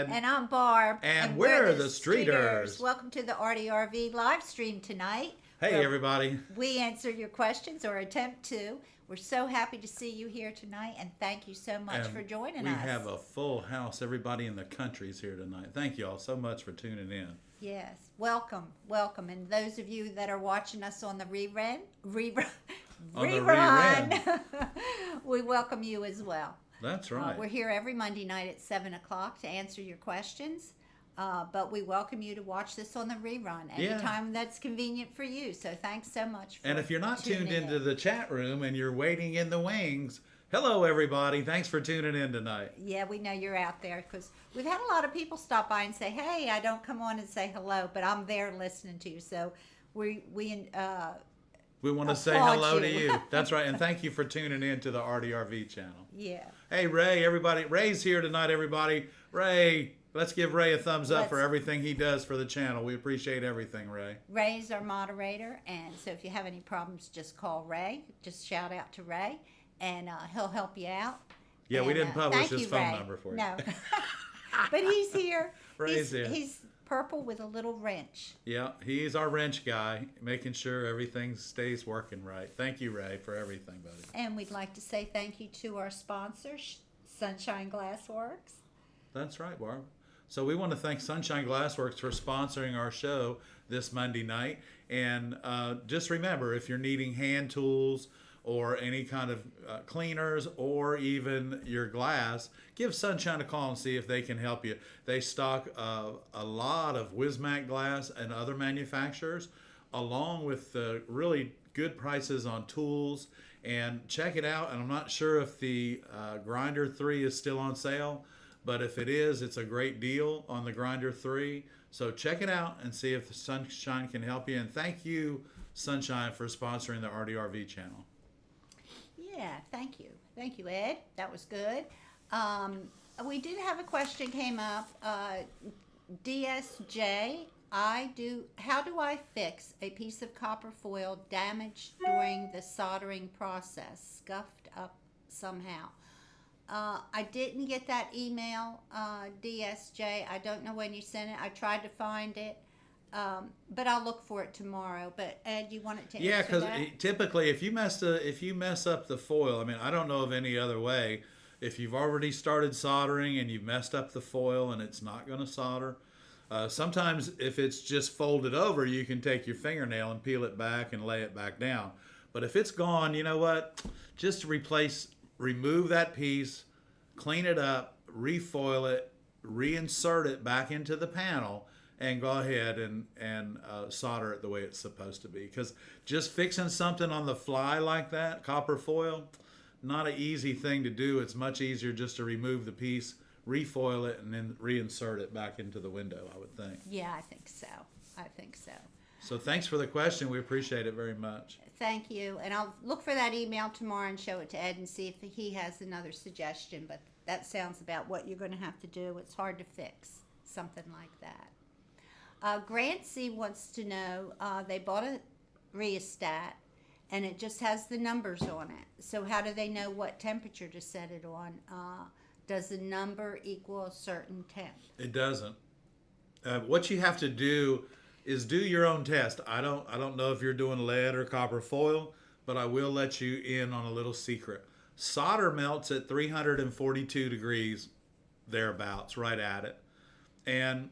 And I'm Barb. And we're the Streeters. Welcome to the ARTyRV live stream tonight. Hey, everybody. We answer your questions or attempt to. We're so happy to see you here tonight, and thank you so much for joining us. We have a full house. Everybody in the country's here tonight. Thank you all so much for tuning in. Yes, welcome. And those of you that are watching us on the rerun, we welcome you as well. That's right. We're here every Monday night at 7 o'clock to answer your questions. But we welcome you to watch this on the rerun anytime that's convenient for you. So thanks so much. And if you're not tuned into the chat room and you're waiting in the wings, hello, everybody. Thanks for tuning in tonight. Yeah, we know you're out there because we've had a lot of people stop by and say, hey, I don't come on and say hello, but I'm there listening to you. So we want to say hello to you. That's right. And thank you for tuning in to the ARTyRV channel. Yeah. Hey, Ray, everybody. Ray's here tonight, everybody. Ray, let's give Ray a thumbs up for everything he does for the channel. We appreciate everything, Ray. Ray's our moderator. And so if you have any problems, just call Ray. Just shout out to Ray, and he'll help you out. Yeah, we didn't publish his phone Ray. number for you. No. But he's here. Ray's here. He's purple with a little wrench. Yeah, he's our wrench guy, making sure everything stays working right. Thank you, Ray, for everything, buddy. And we'd like to say thank you to our sponsor, Sunshine Glassworks. That's right, Barb. So we want to thank Sunshine Glassworks for sponsoring our show this Monday night. And just remember, if you're needing hand tools or any kind of cleaners or even your glass, give Sunshine a call and see if they can help you. They stock a lot of Wismac glass and other manufacturers, along with really good prices on tools. And check it out. And I'm not sure if the Grinder 3 is still on sale, but if it is, it's a great deal on the Grinder 3. So check it out and see if Sunshine can help you. And thank you, Sunshine, for sponsoring the ARTyRV channel. Yeah, thank you. Thank you, Ed. That was good. We did have a question came up. DSJ, how do I fix a piece of copper foil damaged during the soldering process, scuffed up somehow? I didn't get that email, DSJ. I don't know when you sent it. I tried to find it. But I'll look for it tomorrow. But Ed, you want it to answer because that? typically, if you mess up the foil, I mean, I don't know of any other way. If you've already started soldering and you've messed up the foil and it's not going to solder, sometimes if it's just folded over, you can take your fingernail and peel it back and lay it back down. But if it's gone, you know what? Just remove that piece, clean it up, refoil it, reinsert it back into the panel, and go ahead and solder it the way it's supposed to be. Because just fixing something on the fly like that, copper foil, not an easy thing to do. It's much easier just to remove the piece, refoil it, and then reinsert it back into the window, I would think. Yeah, I think so. So thanks for the question. We appreciate it very much. Thank you. And I'll look for that email tomorrow and show it to Ed and see if he has another suggestion. But that sounds about what you're going to have to do. It's hard to fix something like that. Grancy wants to know, they bought a rheostat and it just has the numbers on it. So how do they know what temperature to set it on? Does the number equal a certain temp? It doesn't. What you have to do is do your own test. I don't know if you're doing lead or copper foil, but I will let you in on a little secret. Solder melts at 342 degrees, thereabouts, right at it. And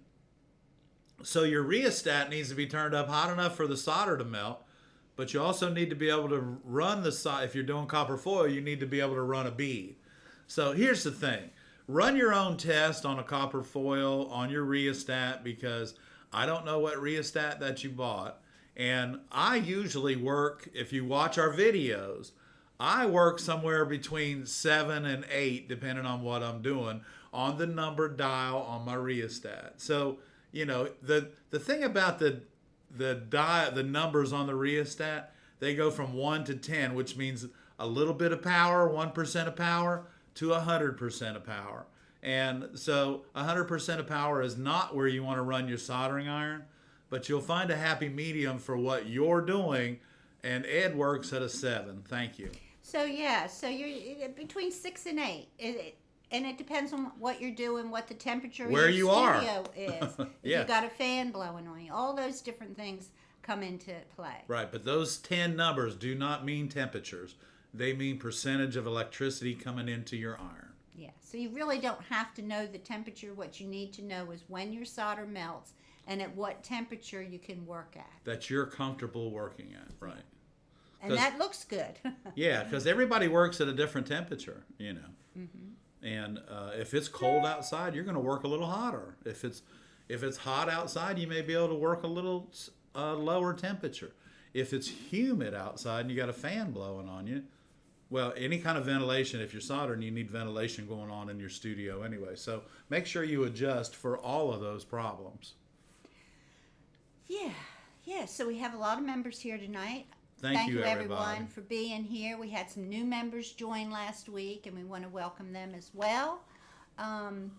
so your rheostat needs to be turned up hot enough for the solder to melt, but you also need to be able to run if you're doing copper foil, you need to be able to run a bead. So here's the thing. Run your own test on a copper foil on your rheostat, because I don't know what rheostat that you bought. And I usually work, if you watch our videos, I work somewhere between 7 and 8, depending on what I'm doing, on the number dial on my rheostat. So, you know, the thing about the numbers on the rheostat, they go from 1 to 10, which means a little bit of power, 1% of power, to 100% of power. And so 100% of power is not where you want to run your soldering iron, but you'll find a happy medium for what you're doing. And Ed works at a 7. Thank you. So yeah, so you're between 6 and 8. And it depends on what you're doing, what the temperature of Where your you are. studio is. If Yeah. you got a fan blowing on you, all those different things come into play. Right, but those 10 numbers do not mean temperatures. They mean percentage of electricity coming into your iron. Yeah, so you really don't have to know the temperature. What you need to know is when your solder melts and at what temperature you can work at. That you're comfortable working at, right? And that looks good. Yeah, because everybody works at a different temperature, you know. Mm-hmm. And if it's cold outside, you're going to work a little hotter. If it's hot outside, you may be able to work a little lower temperature. If it's humid outside and you got a fan blowing on you, well, any kind of ventilation, if you're soldering, you need ventilation going on in your studio anyway. So make sure you adjust for all of those problems. Yeah. So we have a lot of members here tonight. Thank you, everyone, for being here. We had some new members join last week, and we want to welcome them as well. Wow,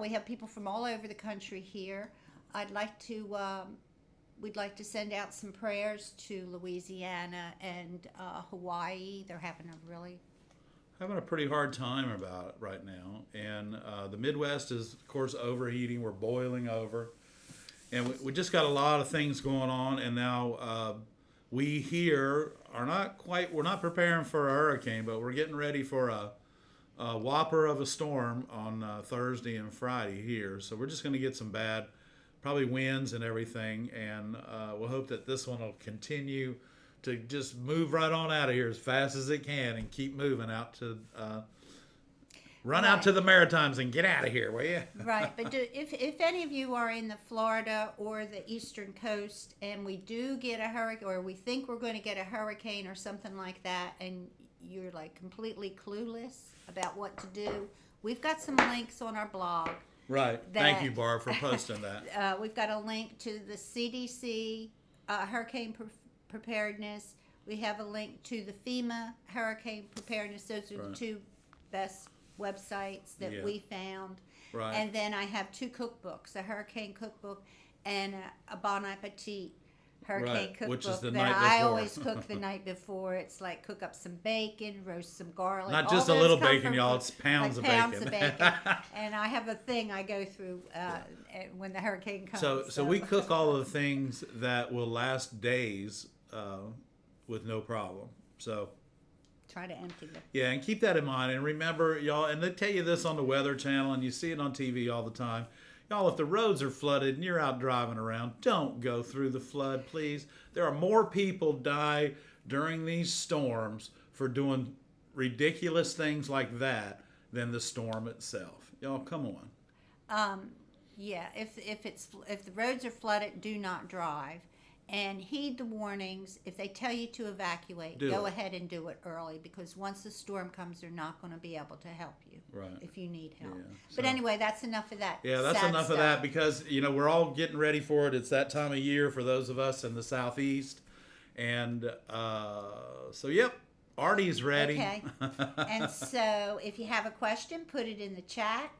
we have people from all over the country here. We'd like to send out some prayers to Louisiana and Hawaii. They're having a pretty hard time about it right now. And the Midwest is, of course, overheating. We're boiling over. And we just got a lot of things going on. And now we here we're not preparing for a hurricane, but we're getting ready for a whopper of a storm on Thursday and Friday here. So we're just going to get some bad, probably winds and everything. And we'll hope that this one will continue to just move right on out of here as fast as it can and keep moving out to out to the Maritimes and get out of here, will you? Right, but if any of you are in the Florida or the eastern coast and we do get a hurricane, or we think we're going to get a hurricane or something like that, and you're like completely clueless about what to do, we've got some links on our blog. Right. Thank you, Barb, for posting that. We've got a link to the CDC hurricane preparedness. We have a link to the FEMA hurricane preparedness. Those are the two best websites that we found. Right. And then I have two cookbooks, a hurricane cookbook and a Bon Appetit hurricane cookbook, which is the that night before. I always cook the night before. It's like cook up some bacon, roast some garlic. Not just a little bacon, y'all. It's pounds of bacon. And I have a thing I go through when the hurricane comes. So we cook all of the things that will last days with no problem. So try to empty them. Yeah, and keep that in mind. And remember, y'all, and they tell you this on the Weather Channel, and you see it on TV all the time. Y'all, if the roads are flooded and you're out driving around, don't go through the flood, please. There are more people die during these storms for doing ridiculous things like that than the storm itself. Y'all, come on. Yeah, if the roads are flooded, do not drive. And heed the warnings. If they tell you to evacuate, go ahead and do it early, because once the storm comes, they're not going to be able to help you if you need help. Yeah, but anyway, that's enough of that. Yeah, that's enough of that, because, we're all getting ready for it. It's that time of year for those of us in the Southeast. And yep, Artie's ready. Okay. And so if you have a question, put it in the chat,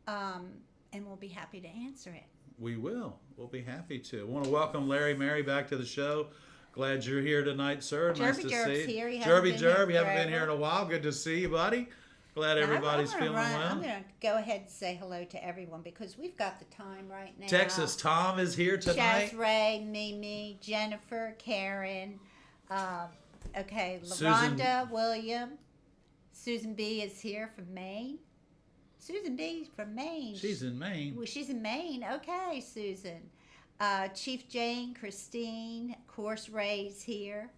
and we'll be happy to answer it. We will. We'll be happy to. I want to welcome Larry Mary back to the show. Glad you're here tonight, sir. Nice to see you. Here. Jerby, you haven't been here in a while. Good to see you, buddy. Glad everybody's feeling well. I'm going to go ahead and say hello to everyone, because we've got the time right now. Texas Tom is here tonight. Chaz Ray, Mimi, Jennifer, Karen, LaRonda, Susan. William. Susan B is here from Maine. Susan B from Maine. She's in Maine. Well, she's in Maine. Okay, Susan. Chief Jane, Christine, of course, Ray's here.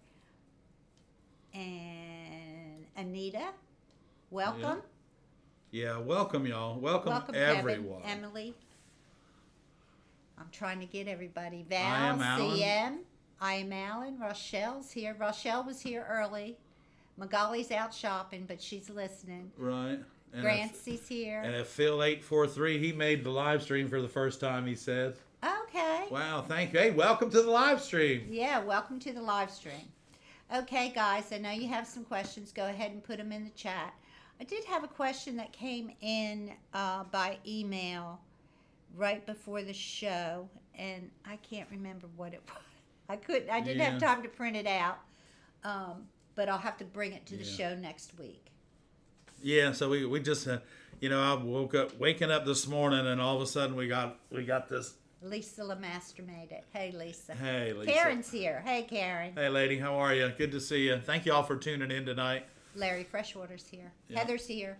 And Anita, welcome. Yeah, welcome, y'all. Welcome everyone. Kevin, Emily. I'm trying to get everybody. Val, I am Alan. CM. I am Alan. Rochelle's here. Rochelle was here early. Magali's out shopping, but she's listening. Right. Grancy's here. And if Phil843, he made the live stream for the first time, he said. Okay. Wow, thank you. Hey, welcome to the live stream. Yeah, welcome to the live stream. Okay, guys, I know you have some questions. Go ahead and put them in the chat. I did have a question that came in by email right before the show, and I can't remember what it was. I didn't have time to print it out, but I'll have to bring it to the show next week. Yeah, so we just I waking up this morning, and all of a sudden we got this. Lisa Lemaster made it. Hey, Lisa. Hey, Lisa. Karen's here. Hey, Karen. Hey, lady, how are you? Good to see you. Thank you all for tuning in tonight. Larry Freshwater's here. Yeah. Heather's here.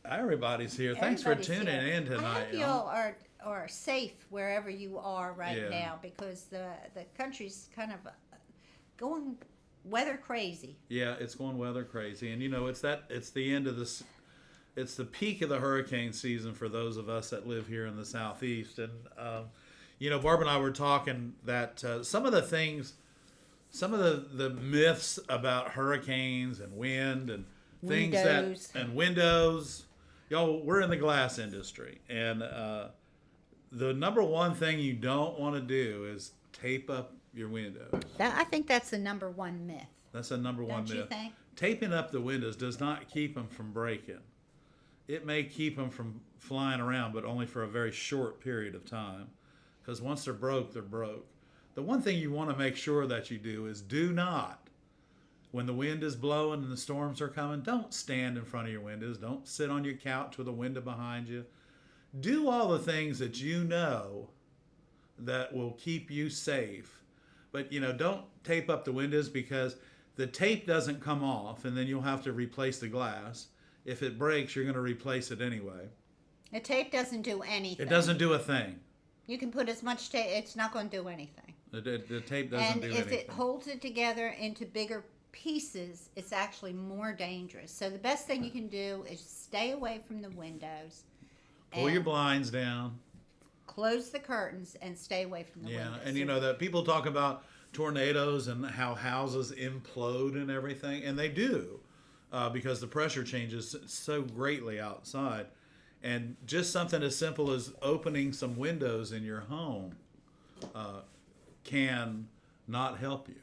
Everybody's here. Thanks for tuning in tonight. I hope you all are safe wherever you are right now, because the country's kind of going weather crazy. Yeah, it's going weather crazy, and it's the end of this. It's the peak of the hurricane season for those of us that live here in the Southeast. And, Barb and I were talking that some of the myths about hurricanes and wind and things and windows, we're in the glass industry. And the number one thing you don't want to do is tape up your windows. I think that's the number one myth. That's the number one myth. Don't you think? Taping up the windows does not keep them from breaking. It may keep them from flying around, but only for a very short period of time. Because once they're broke, they're broke. The one thing you want to make sure that you do is do not, when the wind is blowing and the storms are coming, don't stand in front of your windows. Don't sit on your couch with a window behind you. Do all the things that you know that will keep you safe. But, don't tape up the windows, because the tape doesn't come off, and then you'll have to replace the glass. If it breaks, you're going to replace it anyway. The tape doesn't do anything. It doesn't do a thing. You can put as much tape, it's not going to do anything. The tape doesn't do anything. And if it holds it together into bigger pieces, it's actually more dangerous. So the best thing you can do is stay away from the windows. Pull your blinds down. Close the curtains and stay away from the windows. And that people talk about tornadoes and how houses implode and everything, and they do. Because the pressure changes so greatly outside. And just something as simple as opening some windows in your home can not help you.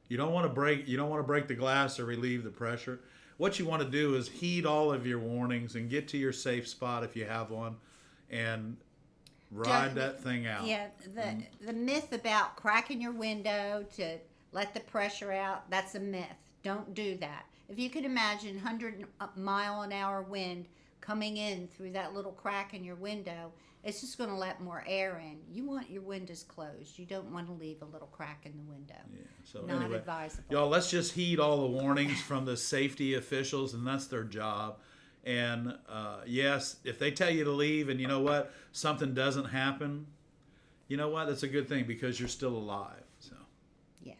You don't want to break the glass or relieve the pressure. What you want to do is heed all of your warnings and get to your safe spot if you have one, and ride that thing out. Yeah, the myth about cracking your window to let the pressure out, that's a myth. Don't do that. If you could imagine 100-mile-an-hour wind coming in through that little crack in your window, it's just going to let more air in. You want your windows closed. You don't want to leave a little crack in the window. Yeah. So Not anyway, advisable. y'all, let's just heed all the warnings from the safety officials, and that's their job. And yes, if they tell you to leave, and you know what, something doesn't happen, you know what, that's a good thing, because you're still alive. So. Yeah.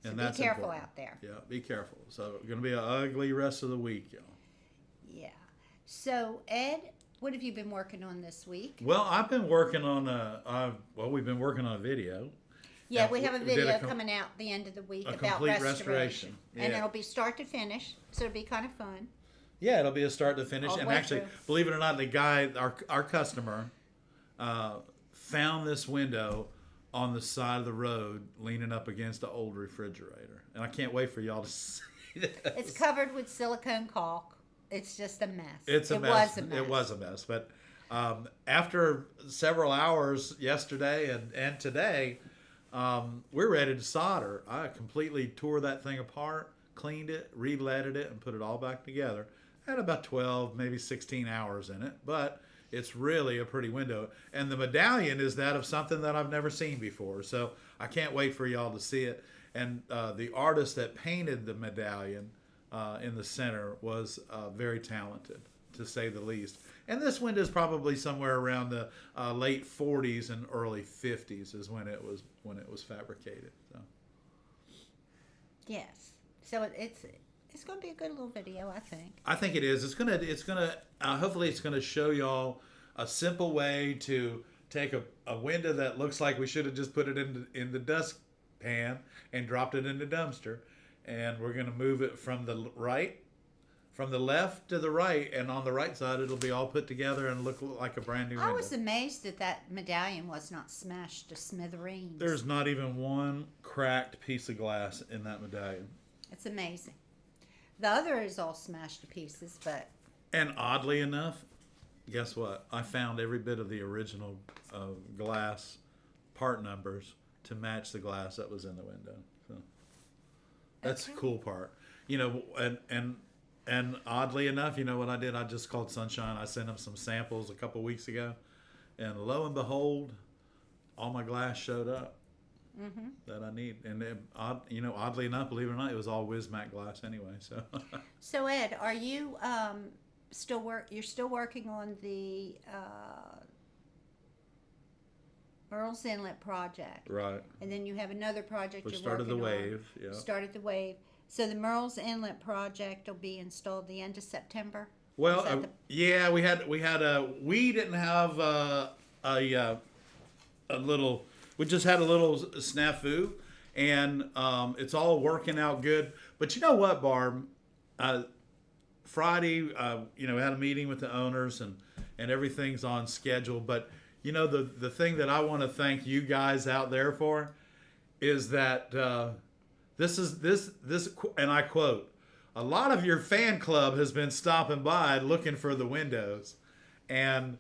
And So that's be careful important. out there. Yeah, be careful. So it's going to be an ugly rest of the week, y'all. Yeah. So, Ed, what have you been working on this week? Well, I've been working on we've been working on a video. Yeah, And we have a we did video coming out the end of the week a about complete restoration. And Yeah. it'll be start to finish, so it'll be kind of fun. Yeah, it'll be a start to finish. All the And way actually, through. believe it or not, the guy, our customer, found this window on the side of the road, leaning up against an old refrigerator. And I can't wait for y'all to see this. It's covered with silicone caulk. It's just a mess. It's a It mess. was a mess. It was a mess. But after several hours yesterday and today, we're ready to solder. I completely tore that thing apart, cleaned it, re-leaded it, and put it all back together. I had about 12, maybe 16 hours in it, but it's really a pretty window. And the medallion is that of something that I've never seen before. So I can't wait for y'all to see it. And the artist that painted the medallion in the center was very talented, to say the least. And this window is probably somewhere around the late 40s and early 50s is when it was fabricated. So. Yes. So it's going to be a good little video, I think. I think it is. It's gonna. Hopefully, it's gonna show y'all a simple way to take a window that looks like we should have just put it in the dustpan and dropped it in the dumpster, and we're gonna move it from the left to the right, and on the right side it'll be all put together and look like a brand new window. I was amazed that medallion was not smashed to smithereens. There's not even one cracked piece of glass in that medallion. It's amazing. The other is all smashed to pieces, but... And oddly enough, guess what? I found every bit of the original glass part numbers to match the glass that was in the window. So that's the cool part. And And oddly enough, you know what I did? I just called Sunshine. I sent them some samples a couple weeks ago, and lo and behold, all my glass showed up that I need. And oddly enough, believe it or not, it was all Wismac glass anyway. So, So Ed, are you You're still working on the Earl's Inlet project, right. and then you have another project We you're started the working on. wave. Yeah. Started the wave. So the Merle's Inlet project will be installed the end of September. Well, Is that the- yeah, we didn't have a little. We just had a little snafu, and it's all working out good. But you know what, Barb? Friday, we had a meeting with the owners, and everything's on schedule. But the thing that I want to thank you guys out there for is that this, and I quote, a lot of your fan club has been stopping by looking for the windows, and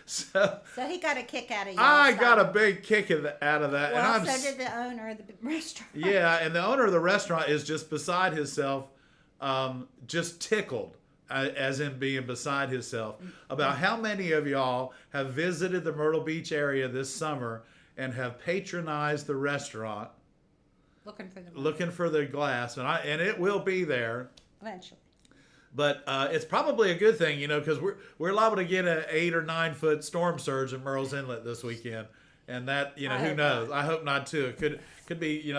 so he got a kick out of you. I got a big kick out of that. Well, and so did the owner of the restaurant. Yeah, and the owner of the restaurant is just beside himself, just tickled, as in being beside himself, about how many of y'all have visited the Myrtle Beach area this summer and have patronized the restaurant, looking for the glass, and it will be there eventually. But it's probably a good thing, because we're liable to get an 8 or 9 foot storm surge in Merle's Inlet this weekend, and that who knows? I hope not too. It could be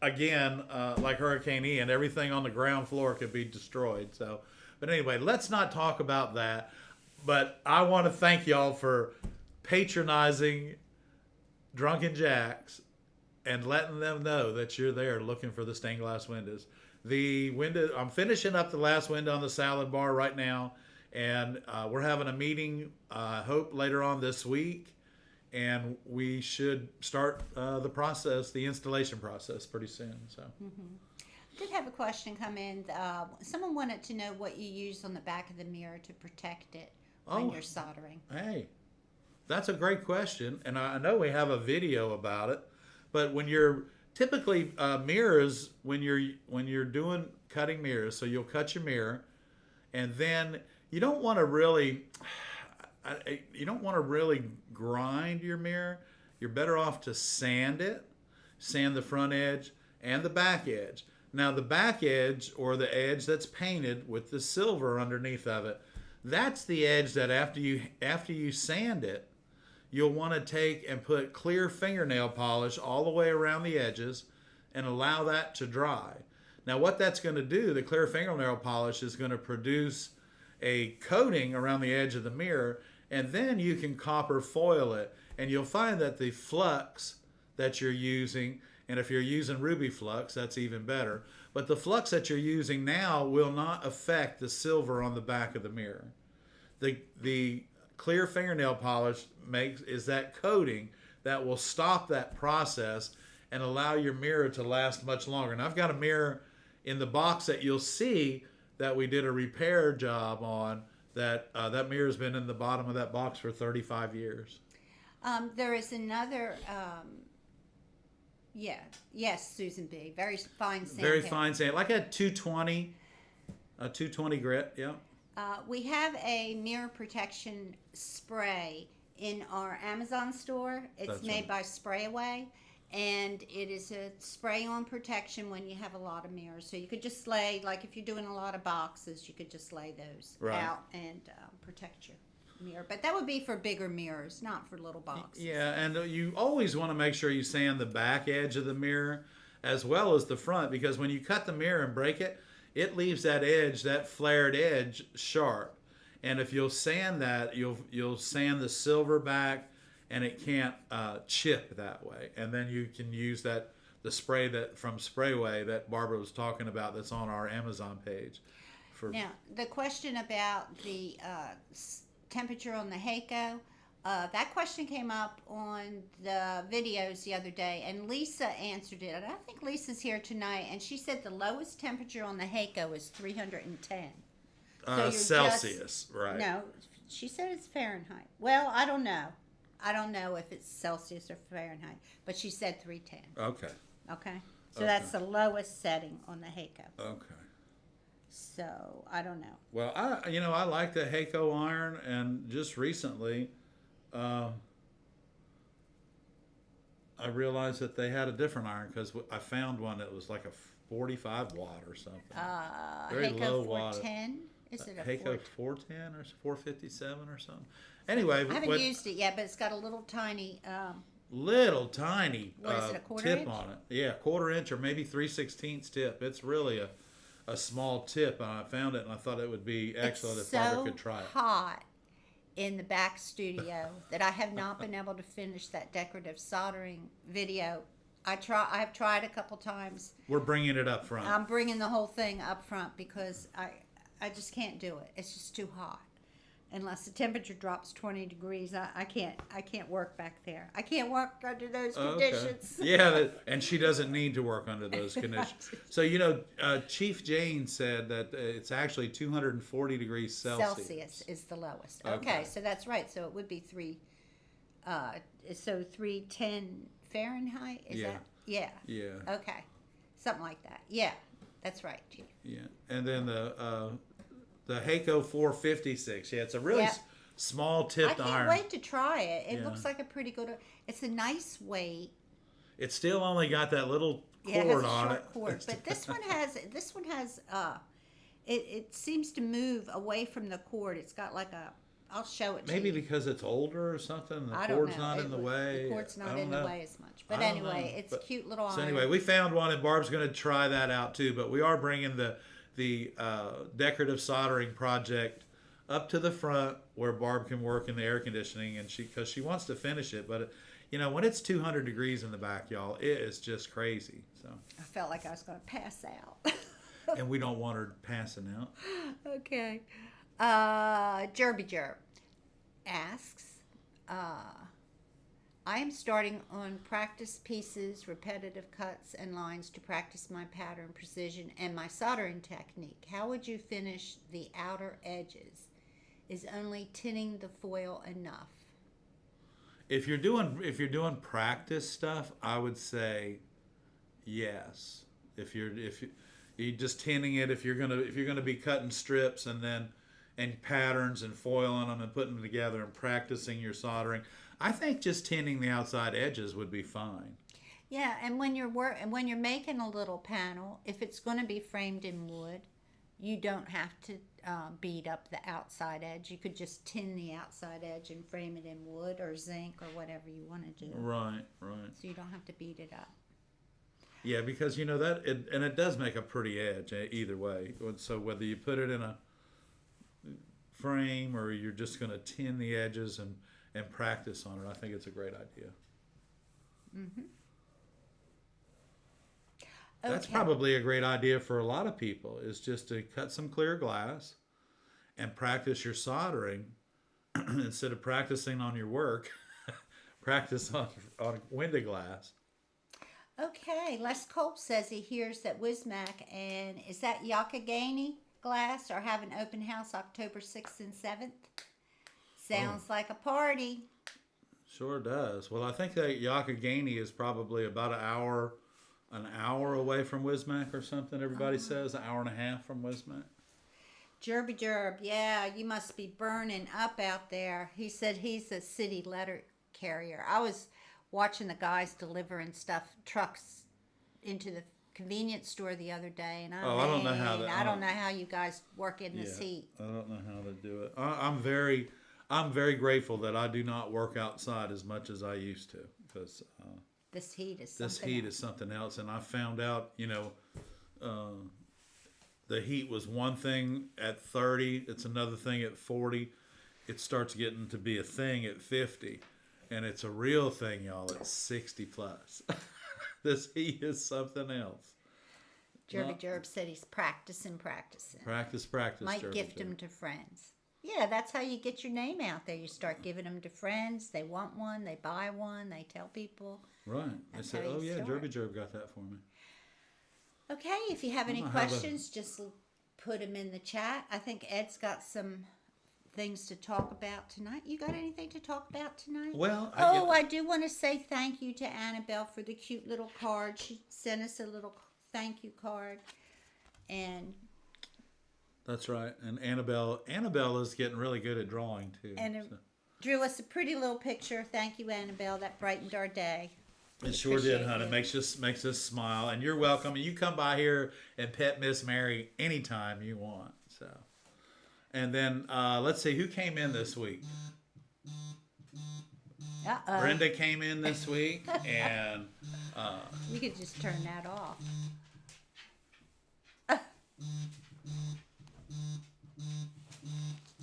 again like Hurricane Ian, everything on the ground floor could be destroyed. So, but anyway, let's not talk about that. But I want to thank y'all for patronizing Drunken Jacks and letting them know that you're there looking for the stained glass windows. The window, I'm finishing up the last window on the salad bar right now, and we're having a meeting, I hope later on this week, and we should start the installation process pretty soon. So, I did have a question come in. Someone wanted to know what you use on the back of the mirror to protect it when you're soldering. Hey, that's a great question, and I know we have a video about it, but when you're typically mirrors, when you're doing cutting mirrors, so you'll cut your mirror, and then you don't want to really grind your mirror. You're better off to sand the front edge and the back edge. Now the back edge, or the edge that's painted with the silver underneath of it, that's the edge that after you sand it, you'll want to take and put clear fingernail polish all the way around the edges and allow that to dry. Now what that's going to do, the clear fingernail polish is going to produce a coating around the edge of the mirror, and then you can copper foil it, and you'll find that the flux that you're using, and if you're using ruby flux, that's even better, but the flux that you're using now will not affect the silver on the back of the mirror. The clear fingernail polish is that coating that will stop that process and allow your mirror to last much longer. And I've got a mirror in the box that you'll see that we did a repair job on, that mirror's been in the bottom of that box for 35 years. There is another, yes, Susan B. Very fine sand. Very fine sand, like a 220 grit, yeah. We have a mirror protection spray in our Amazon store. It's made by Spray Away, and it is a spray-on protection when you have a lot of mirrors. So you could just lay, like if you're doing a lot of boxes, you could just lay those out and protect your mirror. But that would be for bigger mirrors, not for little boxes. Yeah, and you always want to make sure you sand the back edge of the mirror as well as the front, because when you cut the mirror and break it, it leaves that edge, that flared edge, sharp. And if you'll sand that, you'll sand the silver back, and it can't chip that way. And then you can use the spray that from Sprayway that Barbara was talking about, that's on our Amazon page. Now, the question about the temperature on the Heiko, that question came up on the videos the other day, and Lisa answered it. And I think Lisa's here tonight, and she said the lowest temperature on the Heiko is 310. So Celsius, right? No, she said it's Fahrenheit. Well, I don't know. I don't know if it's Celsius or Fahrenheit, but she said 310. Okay. Okay. So that's the lowest setting on the Heiko. Okay. So I don't know. Well, I like the Heiko iron, and just recently, um, I realized that they had a different iron because I found one that was like a 45 watt or something. Very Heiko low watt. 410? Is it a Heiko 410 or 457 or something? Anyway, I haven't used it yet, but it's got a little tiny. little tiny What is it, a quarter tip inch? on it. Yeah, quarter inch or maybe 3/16 tip. It's really a small tip, and I found it and I thought it would be excellent It's if Barbara so could try it. hot in the back studio that I have not been able to finish that decorative soldering video. I've tried a couple times. We're bringing it up front. I'm bringing the whole thing up front because I just can't do it. It's just too hot. Unless the temperature drops 20 degrees, I can't work back there. I can't work under those conditions. Okay. Yeah, and she doesn't need to work under those conditions. So, Chief Jane said that it's actually 240 degrees Celsius. Celsius is the lowest. Okay. Okay, so that's right. So it would be 310 Fahrenheit. Is Yeah. that? Yeah. Yeah, Okay, something like that. Yeah, that's right, Chief. yeah. And then the Heiko 456. Yeah, it's a really Yeah. small I tipped can't iron. wait to try it. It Yeah. looks like a pretty good. It's a nice weight. It's still only got that little Yeah, cord it has a on short it. cord, but this one has it seems to move away from the cord. It's got like a. I'll show it to Maybe you. because it's older or something. The I don't cord's know. not in the way. The cord's I not don't in the know. way as much. But I don't anyway, know. it's But- a cute little So iron. anyway, we found one, and Barb's going to try that out too. But we are bringing the decorative soldering project up to the front where Barb can work in the air conditioning, and because she wants to finish it. But when it's 200 degrees in the back, y'all, it is just crazy. So, I felt like I was going to pass out. and we don't want her passing out. Okay. Jerby Jerb asks, I am starting on practice pieces, repetitive cuts, and lines to practice my pattern precision and my soldering technique. How would you finish the outer edges? Is only tinning the foil enough? If you're doing practice stuff, I would say yes. If you're just tinning it, if you're gonna be cutting strips and patterns and foiling them and putting them together and practicing your soldering, I think just tinning the outside edges would be fine. Yeah, and when you're making a little panel, if it's going to be framed in wood, you don't have to beat up the outside edge. You could just tin the outside edge and frame it in wood or zinc or whatever you want to do. Right. So you don't have to beat it up. Yeah, because it does make a pretty edge either way. So whether you put it in a frame or you're just going to tin the edges and practice on it, I think it's a great idea. Mm-hmm. That's probably a great idea for a lot of people, is just to cut some clear glass and practice your soldering instead of practicing on your work. Practice on window glass. Okay, Les Culp says he hears that Wismac and is that Yakagani glass are having open house October 6th and 7th. Sounds like a party. Sure does. Well, I think that Yakagani is probably about an hour away from Wismac or something. Everybody says an hour and a half from Wismac. Jerby Jerb, yeah, you must be burning up out there. He said he's a city letter carrier. I was watching the guys delivering trucks into the convenience store the other day, and I don't know how I don't know how you guys work in this heat. I don't know how to do it. I'm very grateful that I do not work outside as much as I used to, because This heat is something else. And I found out, the heat was one thing at 30. It's another thing at 40. It starts getting to be a thing at 50. And it's a real thing, y'all, at 60 plus. This heat is something else. Jerby Jerb said he's practicing. Practice. Might Jerby gift Jerb. them to friends. Yeah, that's how you get your name out there. You start giving them to friends. They want one. They buy one. They tell people. Right. I That's said, how you oh yeah, start. Jerby Jerb got that for me. Okay, if you have any don't know how to- questions, just put them in the chat. I think Ed's got some things to talk about tonight. You got anything to talk about tonight? Well, I do want to say thank you to Annabelle for the cute little card. She sent us a little thank you card. And That's right. And Annabelle is getting really good at drawing too. And so. drew us a pretty little picture. Thank you, Annabelle. That brightened our day. It sure did, honey. you. Makes us smile. And you're welcome. And you come by here and pet Miss Mary anytime you want. So, and then let's see who came in this week. Uh-oh. Brenda came in this week, and We could just turn that off.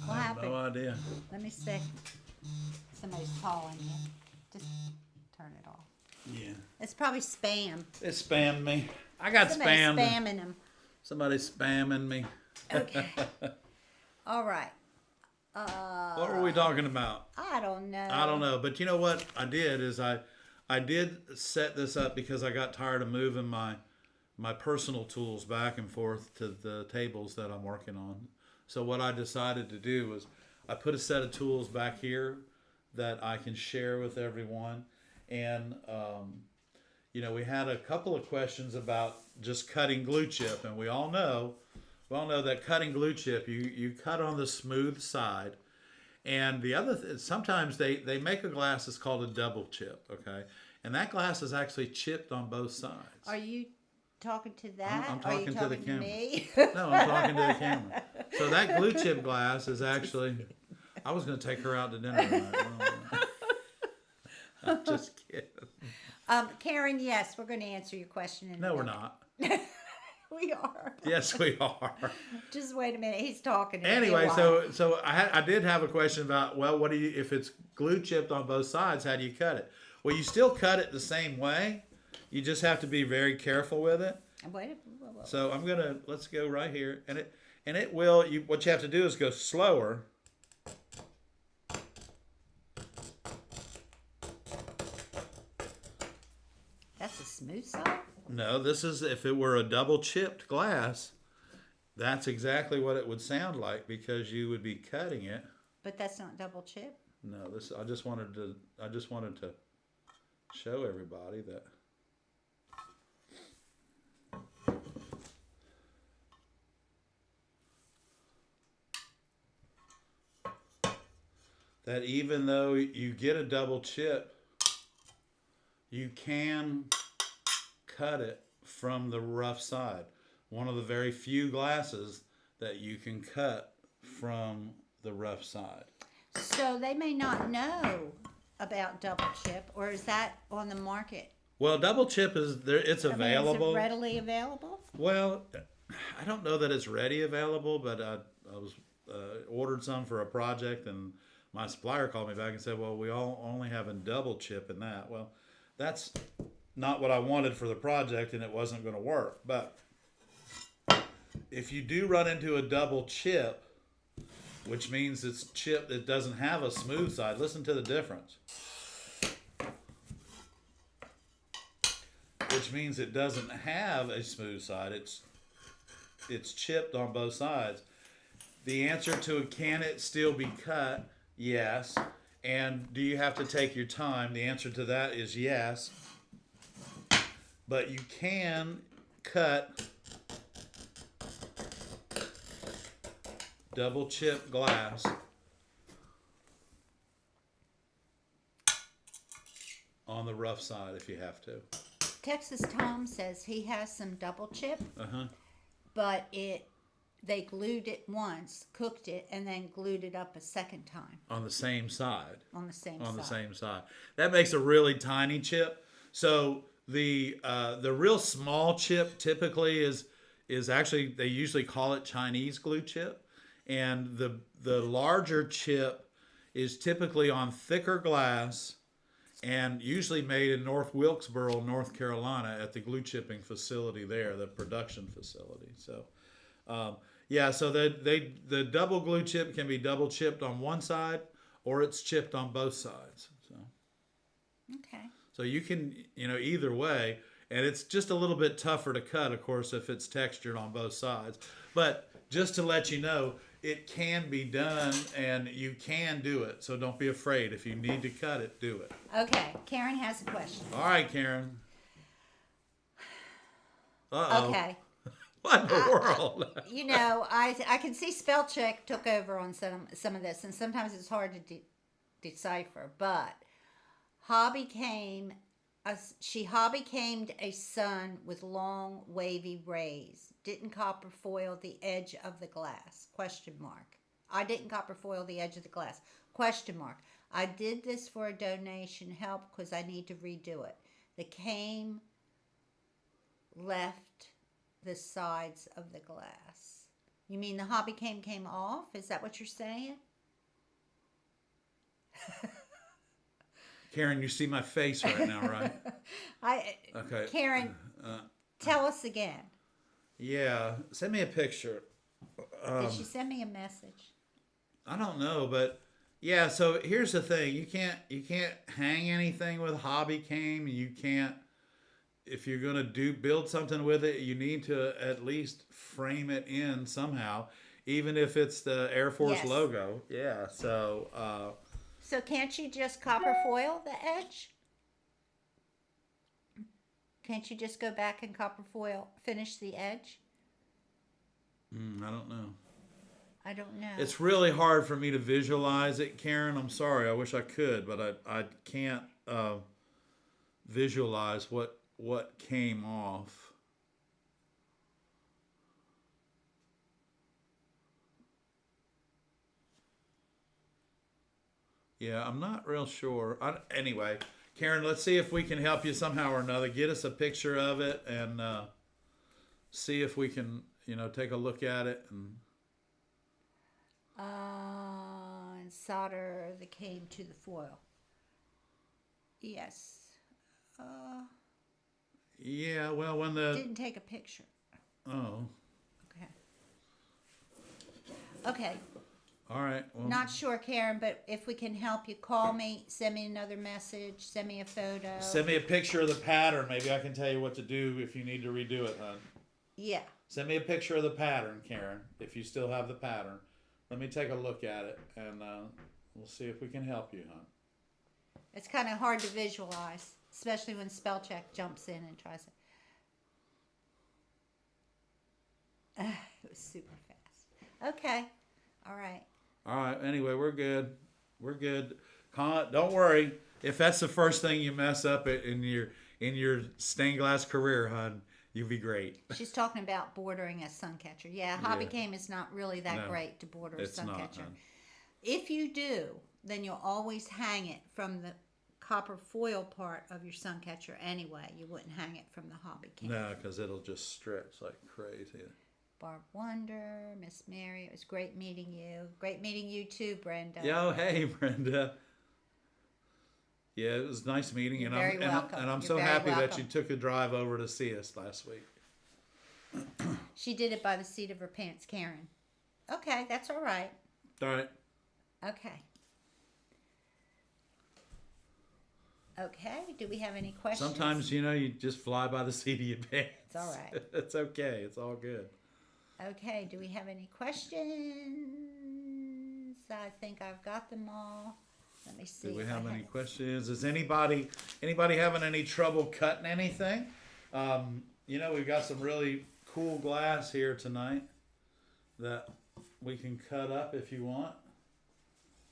What I have happened? no idea. Let me see. Somebody's calling you. Just turn it off. Yeah. It's probably spam. It spammed me. I got Somebody's spammed. spamming them. Somebody's spamming me. Okay. All right. What were we talking about? I don't know. I don't know. But you know what I did is I did set this up because I got tired of moving my personal tools back and forth to the tables that I'm working on. So what I decided to do was I put a set of tools back here that I can share with everyone. And, we had a couple of questions about just cutting glue chip. And we all know that cutting glue chip, you cut on the smooth side. And the other, sometimes they make a glass that's called a double chip, okay? And that glass is actually chipped on both sides. Are you talking to that? I'm Are you talking to the talking camera. me? No, I'm talking to the camera. So that glue chip glass is actually, I was going to take her out to dinner tonight. I'm just kidding. Karen, yes, we're going to answer your question in a No, we're minute. not. We are. Yes, we are. Just wait a minute. He's talking. Anyway, so I did have a question about, well, what do you, if it's glue chipped on both sides, how do you cut it? Well, you still cut it the same way. You just have to be very careful with it. Wait. So let's go right here, and it will. What you have to do is go slower. That's a smooth side? No, this is, if it were a double chipped glass, that's exactly what it would sound like because you would be cutting it. But that's not double chip? No, I just wanted to show everybody that even though you get a double chip, you can cut it from the rough side. One of the very few glasses that you can cut from the rough side. So they may not know about double chip, or is that on the market? Well, double chip is there. It's available. Is it readily available? Well, I don't know that it's ready available, but I was ordered some for a project, and my supplier called me back and said, "Well, we all only have a double chip in that." Well, that's not what I wanted for the project, and it wasn't going to work. But if you do run into a double chip, which means it's chipped, it doesn't have a smooth side. Listen to the difference. Which means it doesn't have a smooth side. It's chipped on both sides. The answer to can it still be cut? Yes. And do you have to take your time? The answer to that is yes. But you can cut double chip glass on the rough side if you have to. Texas Tom says he has some double chip, Uh-huh. but they glued it once, cooked it, and then glued it up a second time On the same side. on the same On side. the same side. That makes a really tiny chip. So the real small chip typically is actually, they usually call it Chinese glue chip, and the larger chip is typically on thicker glass and usually made in North Wilkesboro, North Carolina, at the glue chipping facility there, the production facility. So so the double glue chip can be double chipped on one side, or it's chipped on both sides. Okay. So you can, either way, and it's just a little bit tougher to cut, of course, if it's textured on both sides. But just to let you know, it can be done, and you can do it. So don't be afraid. If you need to cut it, do it. Okay. Karen has a question. All right, Karen. Uh-oh. Okay. What in the world? You know, I can see spell check took over on some of this, and sometimes it's hard to decipher. But she hobby camed a sun with long wavy rays. Didn't copper foil the edge of the glass? Question mark. I didn't copper foil the edge of the glass. Question mark. I did this for a donation help because I need to redo it. The came left the sides of the glass. You mean the hobby came off? Is that what you're saying? Karen, you see my face right now, right? Okay. Karen, tell us again. Yeah, send me a picture. Did she send me a message? I don't know, but yeah. So here's the thing: you can't hang anything with hobby came. You can't. If you're gonna build something with it, you need to at least frame it in somehow, even if it's the Air Force logo. Yeah. So. So can't you just copper foil the edge? Can't you just go back and copper foil finish the edge? I don't know. I don't know. It's really hard for me to visualize it, Karen. I'm sorry. I wish I could, but I can't visualize what came off. Yeah, I'm not real sure. Anyway, Karen, let's see if we can help you somehow or another. Get us a picture of it and see if we can, take a look at it and solder the came to the foil. Yes. Yeah, well, Didn't take a picture. Oh. Okay. All right. Well, Not sure, Karen, but if we can help you, call me, send me another message, send me a photo. Send me a picture of the pattern. Maybe I can tell you what to do if you need to redo it, hon. Yeah. Send me a picture of the pattern, Karen, if you still have the pattern. Let me take a look at it, and we'll see if we can help you, hon. It's kind of hard to visualize, especially when spell check jumps in and tries it. It was super fast. Okay. All right. All right. Anyway, we're good. We're good. Don't worry. If that's the first thing you mess up in your stained glass career, hon, you'll be great. She's talking about bordering a sun catcher. Yeah, hobby came is not really that great to border a sun catcher. Hon. If you do, then you'll always hang it from the copper foil part of your sun catcher anyway. You wouldn't hang it from the hobby cam. No, because it'll just stretch like crazy. Barb Wonder, Miss Mary, it was great meeting you. Great meeting you too, Brenda. Yo, hey, Brenda. Yeah, it was nice meeting you. Very welcome. And I'm You're so very happy that welcome. you took a drive over to see us last week. She did it by the seat of her pants, Karen. Okay, that's all right. All right. Okay. Okay, do we have any questions? Sometimes, you just fly by the seat of your pants. It's all right. It's okay. It's all good. Okay, do we have any questions? I think I've got them all. Let me see. Do we if have I any questions? Is anybody having any trouble cutting anything? We've got some really cool glass here tonight that we can cut up if you want.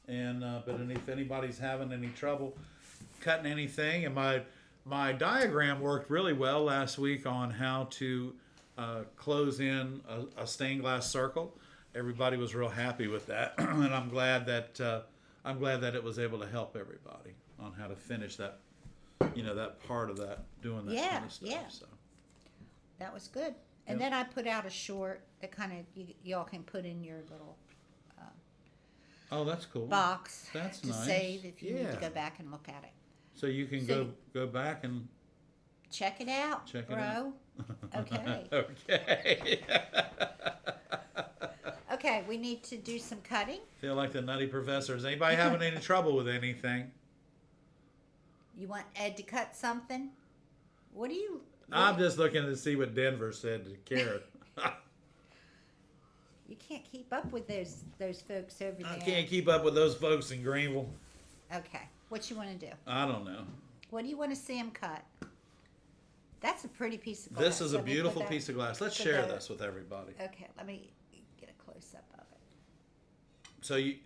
And but if anybody's having any trouble cutting anything, and my diagram worked really well last week on how to close in a stained glass circle. Everybody was real happy with that, and I'm glad that it was able to help everybody on how to finish that, that part of that, doing that kind of stuff. Yeah. So. That was good. And Yep. then I put out a short that kind of y'all can put in your little Oh, that's cool. box That's to nice. save if you need to Yeah. go back and look at it. So you can So go back and check it out, check it bro. out. Okay. Okay. Okay, we need to do some cutting. Feel like the Nutty Professor. Is anybody having any trouble with anything? You want Ed to cut something? What do you... I'm just looking to see what Denver said to Karen. You can't keep up with those folks over there. I can't keep up with those folks in Greenville. Okay, what you want to do? I don't know. What do you want to see him cut? That's a pretty piece of glass. This is a beautiful piece of glass. Let's share this with everybody. Okay, let me get a close up of it.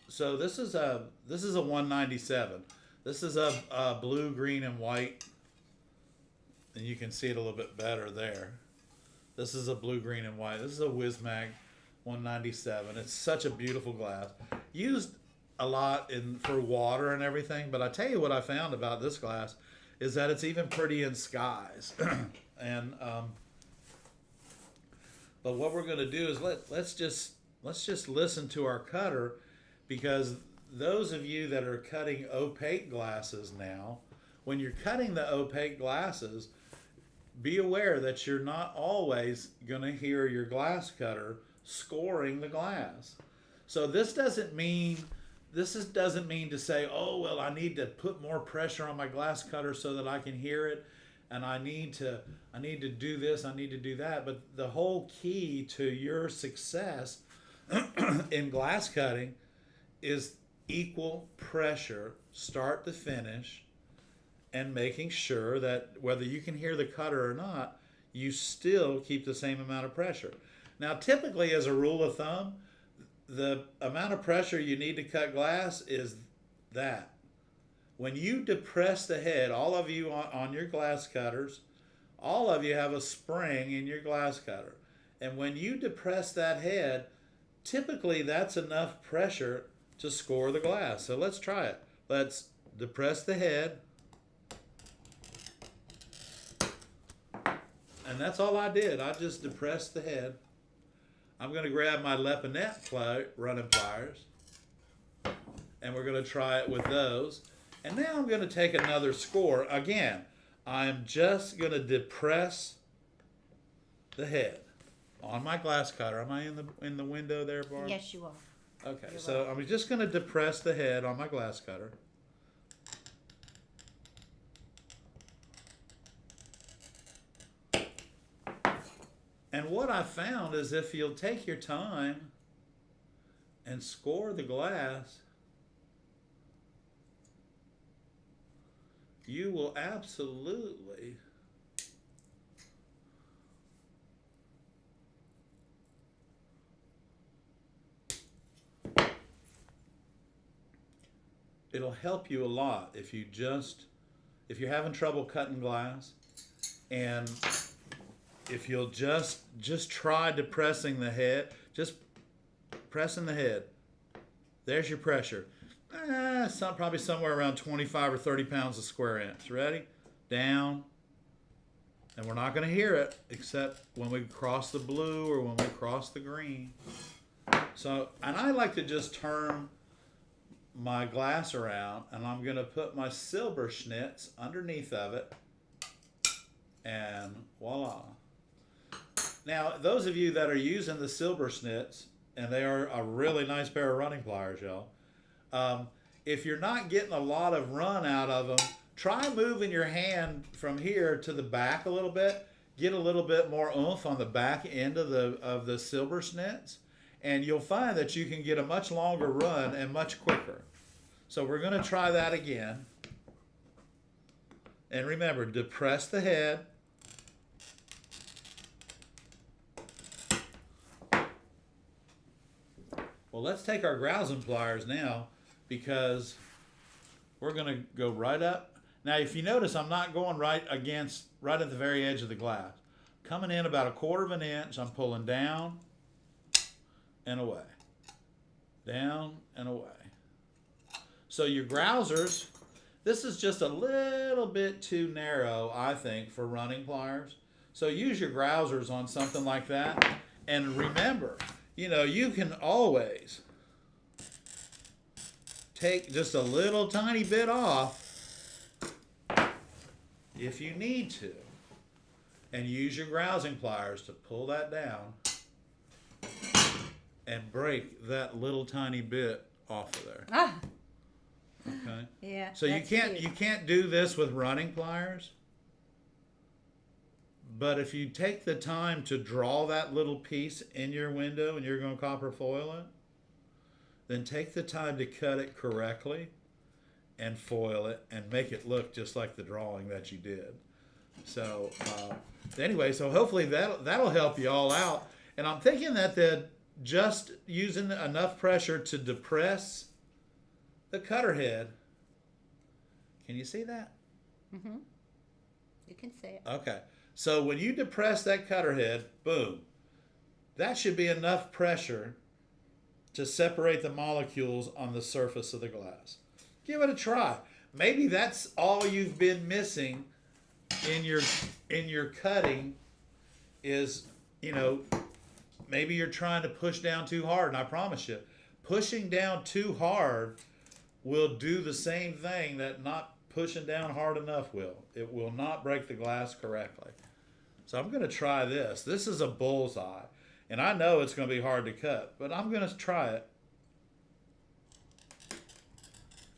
So this is a 197. This is a blue, green, and white, and you can see it a little bit better there. This is a blue, green, and white. This is a Wismag 197. It's such a beautiful glass. Used a lot for water and everything, but I tell you what I found about this glass is that it's even pretty in skies. And but what we're going to do is let's just listen to our cutter, because those of you that are cutting opaque glasses now, when you're cutting the opaque glasses, be aware that you're not always going to hear your glass cutter scoring the glass. So this doesn't mean to say, oh, well, I need to put more pressure on my glass cutter so that I can hear it, and I need to do this, I need to do that. But the whole key to your success in glass cutting is equal pressure, start to finish, and making sure that whether you can hear the cutter or not, you still keep the same amount of pressure. Now, typically, as a rule of thumb, the amount of pressure you need to cut glass is that. When you depress the head, all of you on your glass cutters, all of you have a spring in your glass cutter. And when you depress that head, typically that's enough pressure to score the glass. So let's try it. Let's depress the head. And that's all I did. I just depressed the head. I'm going to grab my Lepinette running pliers, and we're going to try it with those. And now I'm going to take another score. Again, I'm just going to depress the head on my glass cutter. Am I in the window there, Barb? Yes, you are. Okay, so I'm just going to depress the head on my glass cutter. And what I found is if you'll take your time and score the glass, you will absolutely it'll help you a lot if you're having trouble cutting glass, and if you'll just try depressing the head, just pressing the head. There's your pressure. Probably somewhere around 25 or 30 pounds a square inch. Ready? Down. And we're not going to hear it except when we cross the blue or when we cross the green. So, and I like to just turn my glass around, and I'm going to put my silver schnitz underneath of it, and voila. Now, those of you that are using the silver schnitz, and they are a really nice pair of running pliers, y'all. If you're not getting a lot of run out of them, try moving your hand from here to the back a little bit. Get a little bit more oomph on the back end of the silver schnitz, and you'll find that you can get a much longer run and much quicker. So we're going to try that again. And remember, depress the head. Well, let's take our grousing pliers now, because we're going to go right up. Now, if you notice, I'm not going right at the very edge of the glass. Coming in about 1/4 of an inch, I'm pulling down and away. Down and away. So your grousers, this is just a little bit too narrow, I think, for running pliers. So use your grousers on something like that. And remember, you can always take just a little tiny bit off if you need to, and use your grousing pliers to pull that down and break that little tiny bit off of there. Ah. Okay. Yeah. So you can't do this with running pliers. But if you take the time to draw that little piece in your window and you're going to copper foil it, then take the time to cut it correctly and foil it and make it look just like the drawing that you did. So anyway, so hopefully that'll help you all out. And I'm thinking that just using enough pressure to depress the cutter head. Can you see that? Mm-hmm. You can see it. Okay. So when you depress that cutter head, boom, that should be enough pressure to separate the molecules on the surface of the glass. Give it a try. Maybe that's all you've been missing in your cutting is, maybe you're trying to push down too hard. And I promise you, pushing down too hard will do the same thing that not pushing down hard enough will. It will not break the glass correctly. So I'm going to try this. This is a bullseye. And I know it's going to be hard to cut, but I'm going to try it.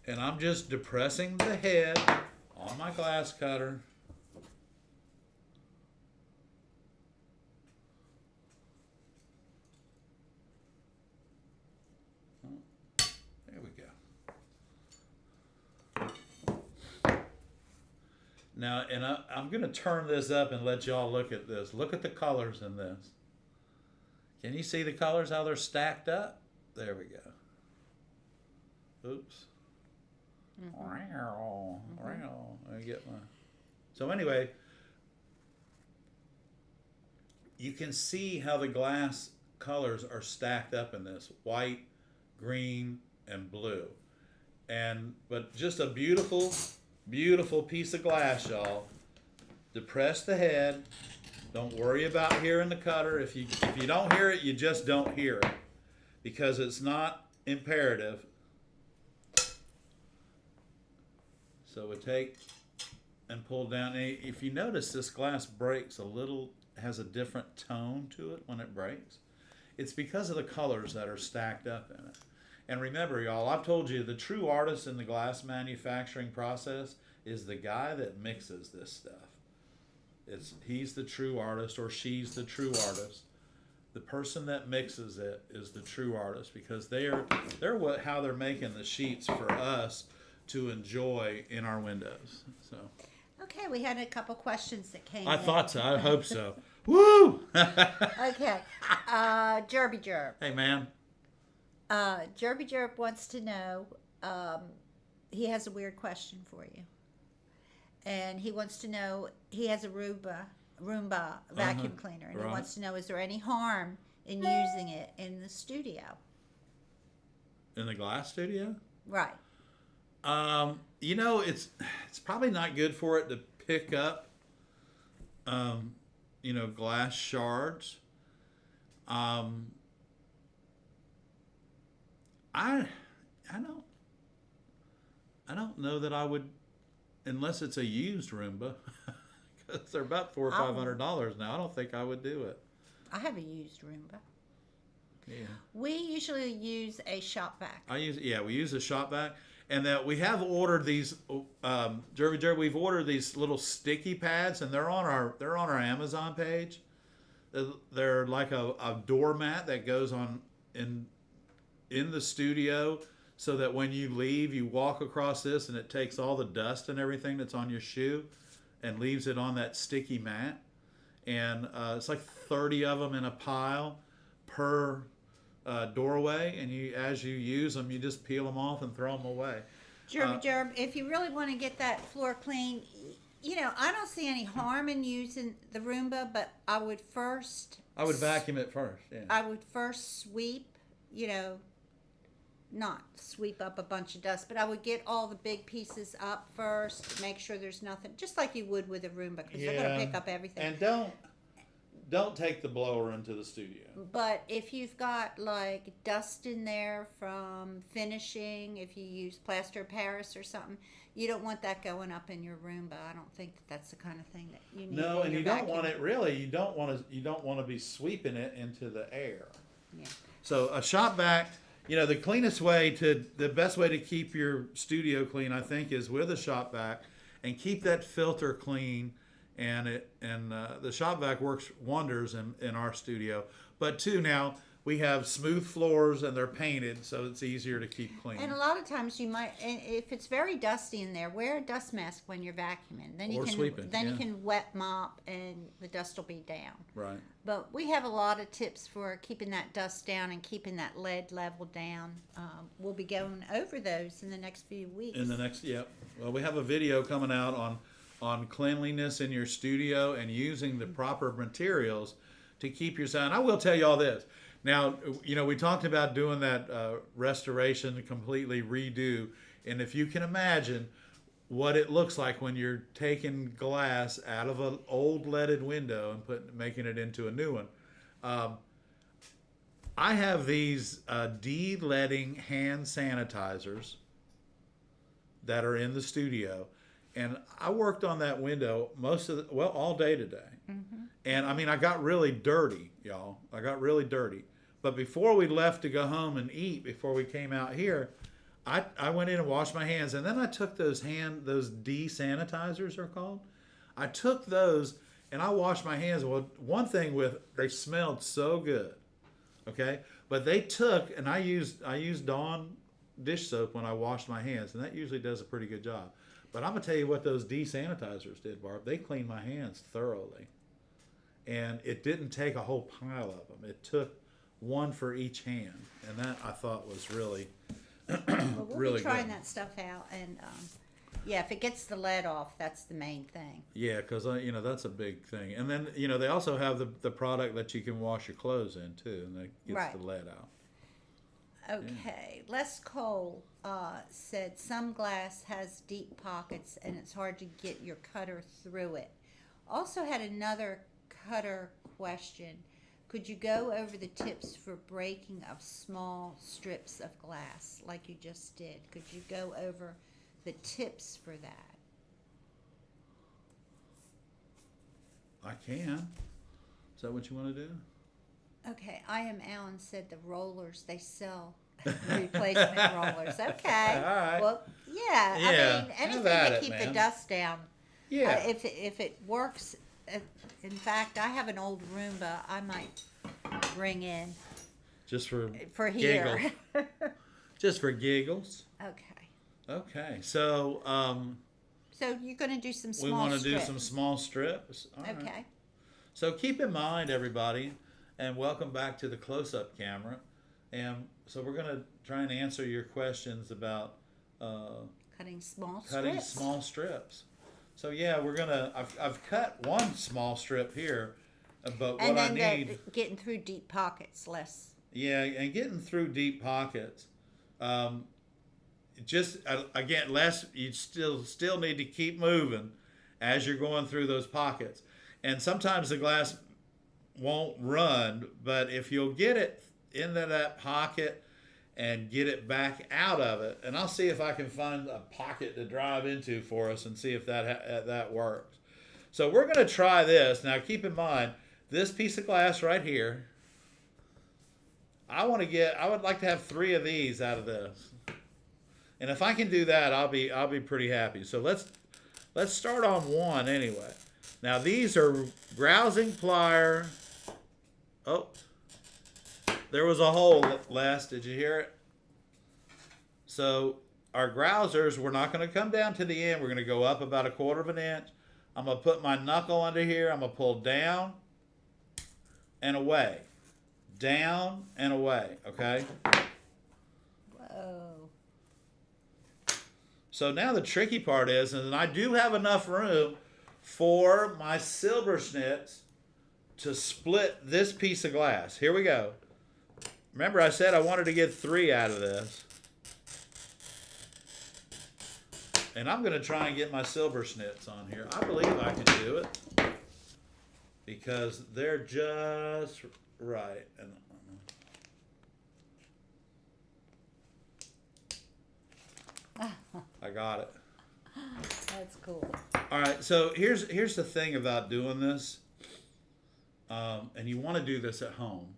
And I'm just depressing the head on my glass cutter. There we go. Now, and I'm going to turn this up and let y'all look at this. Look at the colors in this. Can you see the colors, how they're stacked up? There we go. Oops. Mm-hmm. Let me get my... So anyway, you can see how the glass colors are stacked up in this. White, green, and blue. But just a beautiful, beautiful piece of glass, y'all. Depress the head. Don't worry about hearing the cutter. If you don't hear it, you just don't hear it, because it's not imperative. So we take and pull down. If you notice, this glass breaks a little, has a different tone to it when it breaks. It's because of the colors that are stacked up in it. And remember, y'all, I've told you the true artist in the glass manufacturing process is the guy that mixes this stuff. He's the true artist, or she's the true artist. The person that mixes it is the true artist, because they're how they're making the sheets for us to enjoy in our windows. So. Okay, we had a couple questions that came in. I thought so. I hope so. Woo! Okay. Jerby Jerb. Hey, man. Jerby Jerb wants to know, he has a weird question for you. And he wants to know, he has a Roomba vacuum cleaner, and he wants to know, is there any harm in using it in the studio? In the glass studio? Right. It's probably not good for it to pick up, glass shards. I don't know that I would, unless it's a used Roomba, because they're about $400 or $500 now. I don't think I would do it. I have a used Roomba. Yeah. We usually use a shop vac. We use a shop vac, and that we have ordered these. Jerby, we've ordered these little sticky pads, and they're on our Amazon page. They're like a doormat that goes on in the studio, so that when you leave, you walk across this, and it takes all the dust and everything that's on your shoe, and leaves it on that sticky mat. And it's like 30 of them in a pile per doorway, and as you use them, you just peel them off and throw them away. Jerb, if you really want to get that floor clean, I don't see any harm in using the Roomba, but I would vacuum it first. Yeah. I would first sweep, not sweep up a bunch of dust, but I would get all the big pieces up first, make sure there's nothing, just like you would with a Roomba, because they're going to pick up everything. And don't take the blower into the studio. But if you've got like dust in there from finishing, if you use plaster of Paris or something, you don't want that going up in your Roomba. I don't think that's the kind of thing that you need. No, and you don't want it really. You don't want to be sweeping it into the air. Yeah. So a shop vac, the best way to keep your studio clean, I think, is with a shop vac, and keep that filter clean. And the shop vac works wonders in our studio. But now we have smooth floors and they're painted, so it's easier to keep clean. And a lot of times you might, and if it's very dusty in there, wear a dust mask when you're vacuuming. Then you Or can sweeping, then you yeah. can wet mop and the dust will be down. Right. But we have a lot of tips for keeping that dust down and keeping that lead level down. We'll be going over those in the next few weeks. In the next, yeah. Well, we have a video coming out on cleanliness in your studio and using the proper materials to keep your sound. I will tell you all this. Now, you know, we talked about doing that restoration, completely redo, and if you can imagine what it looks like when you're taking glass out of an old leaded window and making it into a new one. I have these de-leading hand sanitizers that are in the studio, and I worked on that window all day today. Mm-hmm. And I mean, I got really dirty, y'all. I got really dirty. But before we left to go home and eat, before we came out here, I went in and washed my hands, and then I took those de-sanitizers are called. I took those and I washed my hands. Well, one thing they smelled so good, okay? But they took, and I used Dawn dish soap when I washed my hands, and that usually does a pretty good job. But I'm gonna tell you what those de-sanitizers did, Barb. They cleaned my hands thoroughly, and it didn't take a whole pile of them. It took one for each hand, and that I thought was really, well, we'll really be trying good. that stuff out, and yeah, if it gets the lead off, that's the main thing. Yeah, because you know that's a big thing. And then you know they also have the product that you can wash your clothes in too, and that gets Right. the lead out. Okay, Les Cole said some glass has deep pockets and it's hard to get your cutter through it. Also had another cutter question. Could you go over the tips for breaking of small strips of glass like you just did? Could you go over the tips for that? I can. Is that what you want to do? Okay, I am Alan said the rollers they sell replacement rollers. Okay. All right. Well, yeah. Yeah, I mean, have anything at to it, keep man. the dust down. Yeah. If it works, in fact, I have an old Roomba I might bring in Just for here. giggles. Just for giggles. Okay. Okay. So So you're going to do some small we want to do strips. some small strips. All right. Okay. So keep in mind, everybody, and welcome back to the close-up camera. And so we're going to try and answer your questions about Cutting small cutting strips. small strips. So yeah, we're gonna. I've cut one small strip here, but And what I then need, getting through deep pockets less. yeah, and getting through deep pockets. Just again, less. You still need to keep moving as you're going through those pockets. And sometimes the glass won't run, but if you'll get it into that pocket and get it back out of it, and I'll see if I can find a pocket to drive into for us and see if that works. So we're going to try this. Now keep in mind, this piece of glass right here, I would like to have 3 of these out of this. And if I can do that, I'll be pretty happy. So let's start on one anyway. Now these are grousing plier. Oh, there was a hole, Les. Did you hear it? So our grousers, we're not going to come down to the end. We're going to go up about 1/4 of an inch. I'm going to put my knuckle under here. I'm going to pull down and away. Down and away, okay? Whoa. So now the tricky part is, and I do have enough room for my silver schnitz to split this piece of glass. Here we go. Remember I said I wanted to get 3 out of this. And I'm going to try and get my silver schnitz on here. I believe I can do it. Because they're just right. And I got it. That's cool. All right, so here's the thing about doing this. And you want to do this at home.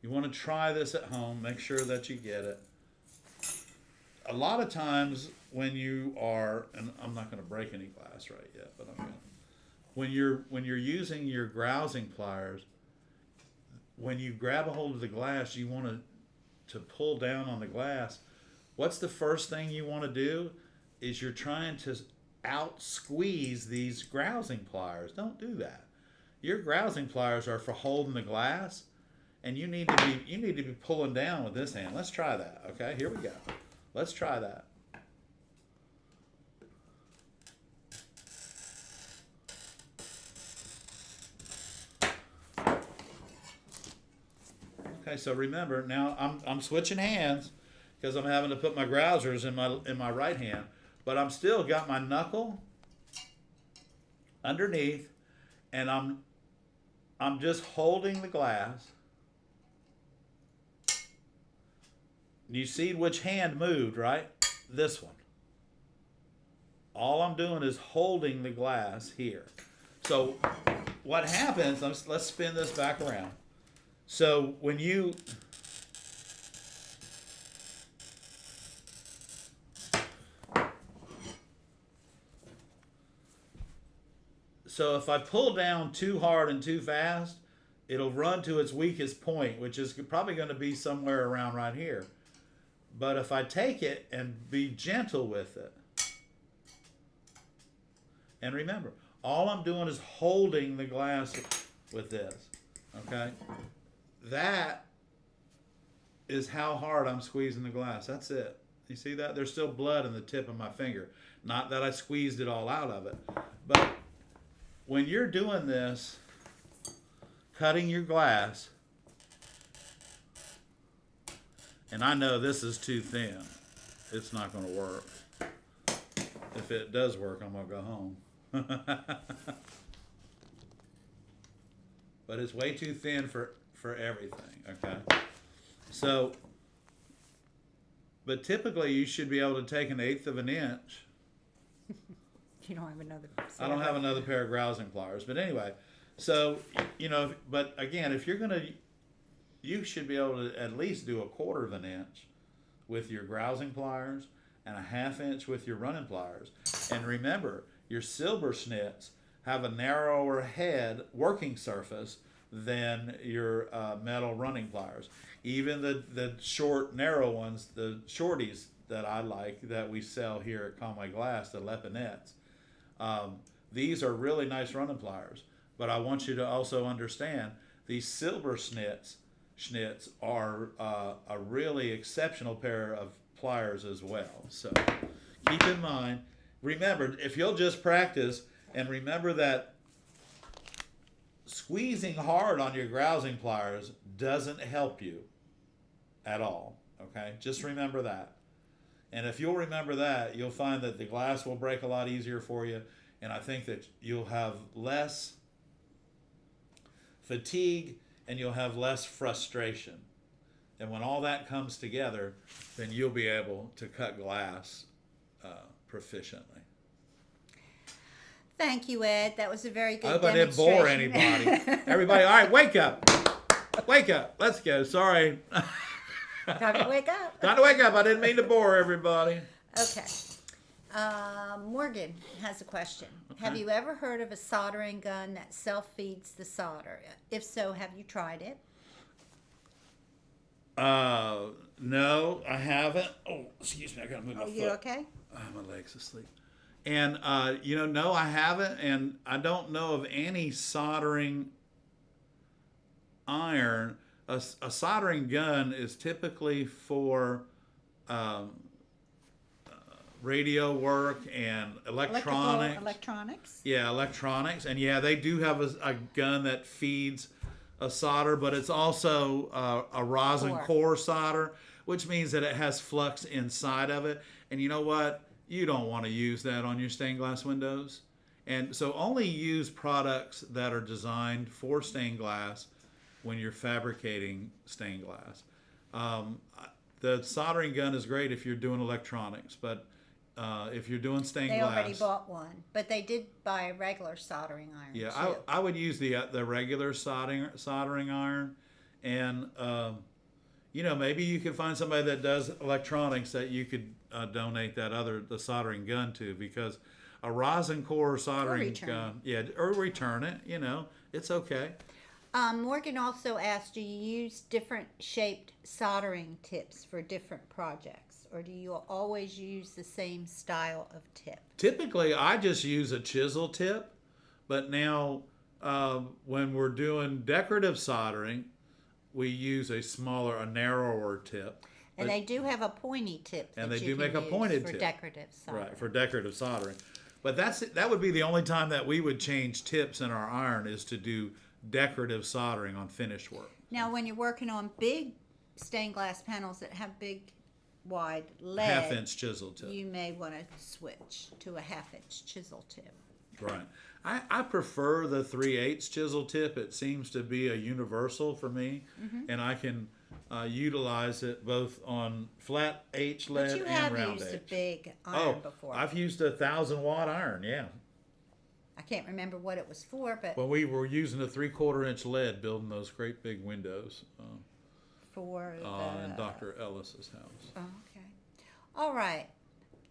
You want to try this at home. Make sure that you get it. A lot of times when you are, and I'm not going to break any glass right yet, but I'm going to. When you're using your grousing pliers, when you grab a hold of the glass, you want to pull down on the glass. What's the first thing you want to do? Is you're trying to out squeeze these grousing pliers. Don't do that. Your grousing pliers are for holding the glass, and you need to be pulling down with this hand. Let's try that. Okay, here we go. Let's try that. Okay, so remember now I'm switching hands because I'm having to put my grousers in my right hand, but I'm still got my knuckle underneath, and I'm just holding the glass. You see which hand moved, right? This one. All I'm doing is holding the glass here. So what happens, let's spin this back around. So when you So if I pull down too hard and too fast, it'll run to its weakest point, which is probably going to be somewhere around right here. But if I take it and be gentle with it, and remember, all I'm doing is holding the glass with this, okay? That is how hard I'm squeezing the glass. That's it. You see that? There's still blood in the tip of my finger. Not that I squeezed it all out of it. But when you're doing this, cutting your glass, and I know this is too thin, it's not going to work. If it does work, I'm going to go home. But it's way too thin for everything, okay? So, but typically you should be able to take 1/8 of an inch. You don't have another. I don't have another pair of grousing pliers, but anyway, so, but again, if you're you should be able to at least do 1/4 of an inch with your grousing pliers and 1/2 inch with your running pliers. And remember, your silver snits have a narrower head working surface than your metal running pliers. Even the short, narrow ones, the shorties that I like that we sell here at Conway Glass, the Lepinettes, these are really nice running pliers. But I want you to also understand these silver schnitz are a really exceptional pair of pliers as well. So keep in mind, remember, if you'll just practice and remember that squeezing hard on your grousing pliers doesn't help you at all, okay? Just remember that. And if you'll remember that, you'll find that the glass will break a lot easier for you, and I think that you'll have less fatigue and you'll have less frustration. And when all that comes together, then you'll be able to cut glass proficiently. Thank you, Ed. That was a very good I hope I didn't bore anybody. Everybody, all right, wake up. Wake up. Let's go. Sorry. Time to wake up. Time to wake up. I didn't mean to bore everybody. Okay. Morgan has a question. Okay. Have you ever heard of a soldering gun that self-feeds the solder? If so, have you tried it? No, I haven't. Oh, excuse me. I got to move my foot. You okay? My leg's asleep. And, no, I haven't. And I don't know of any soldering iron. A soldering gun is typically for radio work and electronics. Yeah, electronics. And yeah, they do have a gun that feeds a solder, but it's also a rosin core solder, which means that it has flux inside of it. And you know what? You don't want to use that on your stained glass windows. And so only use products that are designed for stained glass when you're fabricating stained glass. The soldering gun is great if you're doing electronics, but if you're doing stained glass... They already bought one, but they did buy a regular soldering iron, yeah, too. I would use the regular soldering iron. And, maybe you could find somebody that does electronics that you could donate the soldering gun to, because a rosin core soldering gun... Yeah, or return it, it's okay. Morgan also asked, do you use different shaped soldering tips for different projects, or do you always use the same style of tip? Typically, I just use a chisel tip, but now when we're doing decorative soldering, we use a narrower tip. And they do have a pointy tip that And they you do can make a use pointed for tip. decorative soldering. Right, for decorative soldering. But that would be the only time that we would change tips in our iron, is to do decorative soldering on finished work. Now, when you're working on big stained glass panels that have big, wide lead, Half-inch chisel tip. you may want to switch to a half-inch chisel tip. Right. I prefer the 3/8 chisel tip. It seems to be a universal for me, and I can utilize it both on flat H lead But you and have round used a H. big iron before. I've used a 1,000-watt iron, yeah. I can't remember what it was for, but When we were using a 3/4-inch lead building those great big windows for in Dr. Ellis's house. Oh, okay. All right.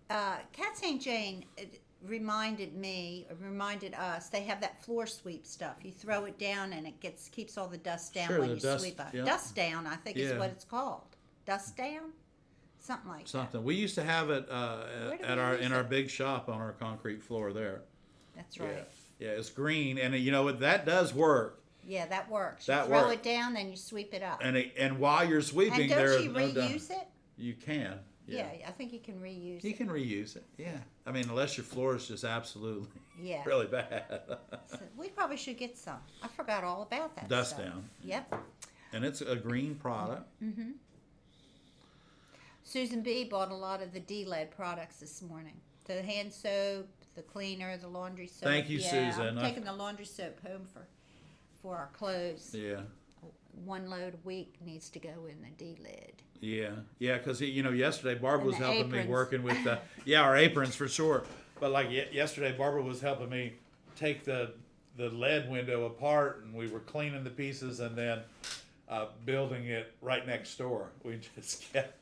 Kat St. Jane reminded us, they have that floor sweep stuff. You throw it down and it keeps all the dust down Sure, when the you dust, sweep it. yeah. Dust down, I think is Yeah. what it's called. Dust down? Something like that. Something. We used to have it Where do at we our use in our it? big shop on our concrete floor there. That's right. Yeah, it's green, and you know that does work. Yeah, that works. You That throw works. it down, then you sweep it up. And while you're sweeping, And there don't is you no dust. reuse it? You can. Yeah, I think you can reuse You it. can reuse it. Yeah. I mean, unless your floor is just absolutely Yeah. really bad. So we probably should get some. I forgot all about that Dust stuff. down. Yep. And it's a green product. Mm-hmm. Susan B. bought a lot of the D-lead products this morning. The hand soap, the cleaner, the laundry soap. Thank you, yeah, Susan. I'm taking the laundry soap home for our clothes. Yeah. One load a week needs to go in the D-lead. Yeah, because yesterday Barbara was And the helping me aprons. working with our aprons for sure. But like yesterday, Barbara was helping me take the lead window apart, and we were cleaning the pieces and then building it right next door. We just kept.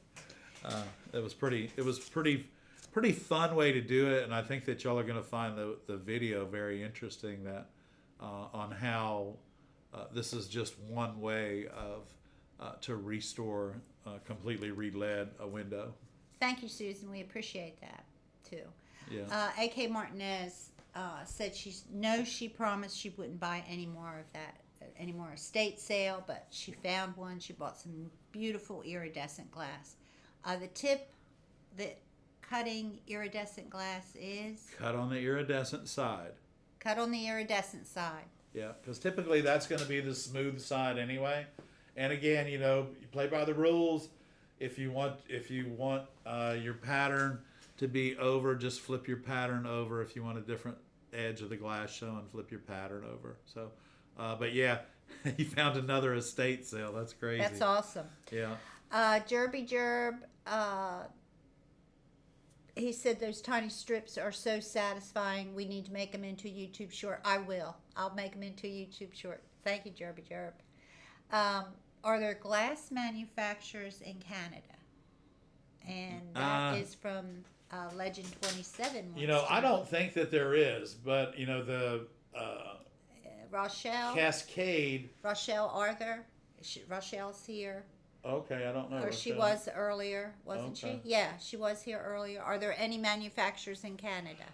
It was pretty fun way to do it, and I think that y'all are going to find the video very interesting. That on how this is just one way of to restore completely re-lead a window. Thank you, Susan. We appreciate that, too. Yeah. A.K. Martinez said she promised she wouldn't buy any more of that, any more estate sale, but she found one. She bought some beautiful iridescent glass. The tip that cutting iridescent glass is? Cut on the iridescent side. Cut on the iridescent side. Yeah, because typically that's going to be the smooth side anyway. And again, you play by the rules. If you want your pattern to be over, just flip your pattern over. If you want a different edge of the glass showing, flip your pattern over. So, but yeah, you found another estate sale. That's crazy. That's awesome. Yeah. Jerby Jerb, he said those tiny strips are so satisfying. We need to make them into a YouTube short. I will. I'll make them into a YouTube short. Thank you, Jerby Jerb. Are there glass manufacturers in Canada? And that is from Legend 27. I don't think that there is, but the Rochelle. Cascade. Rochelle Arthur. Rochelle's here. Okay, I don't know. Or she was earlier, wasn't Okay. she? Yeah, she was here earlier. Are there any manufacturers in Canada?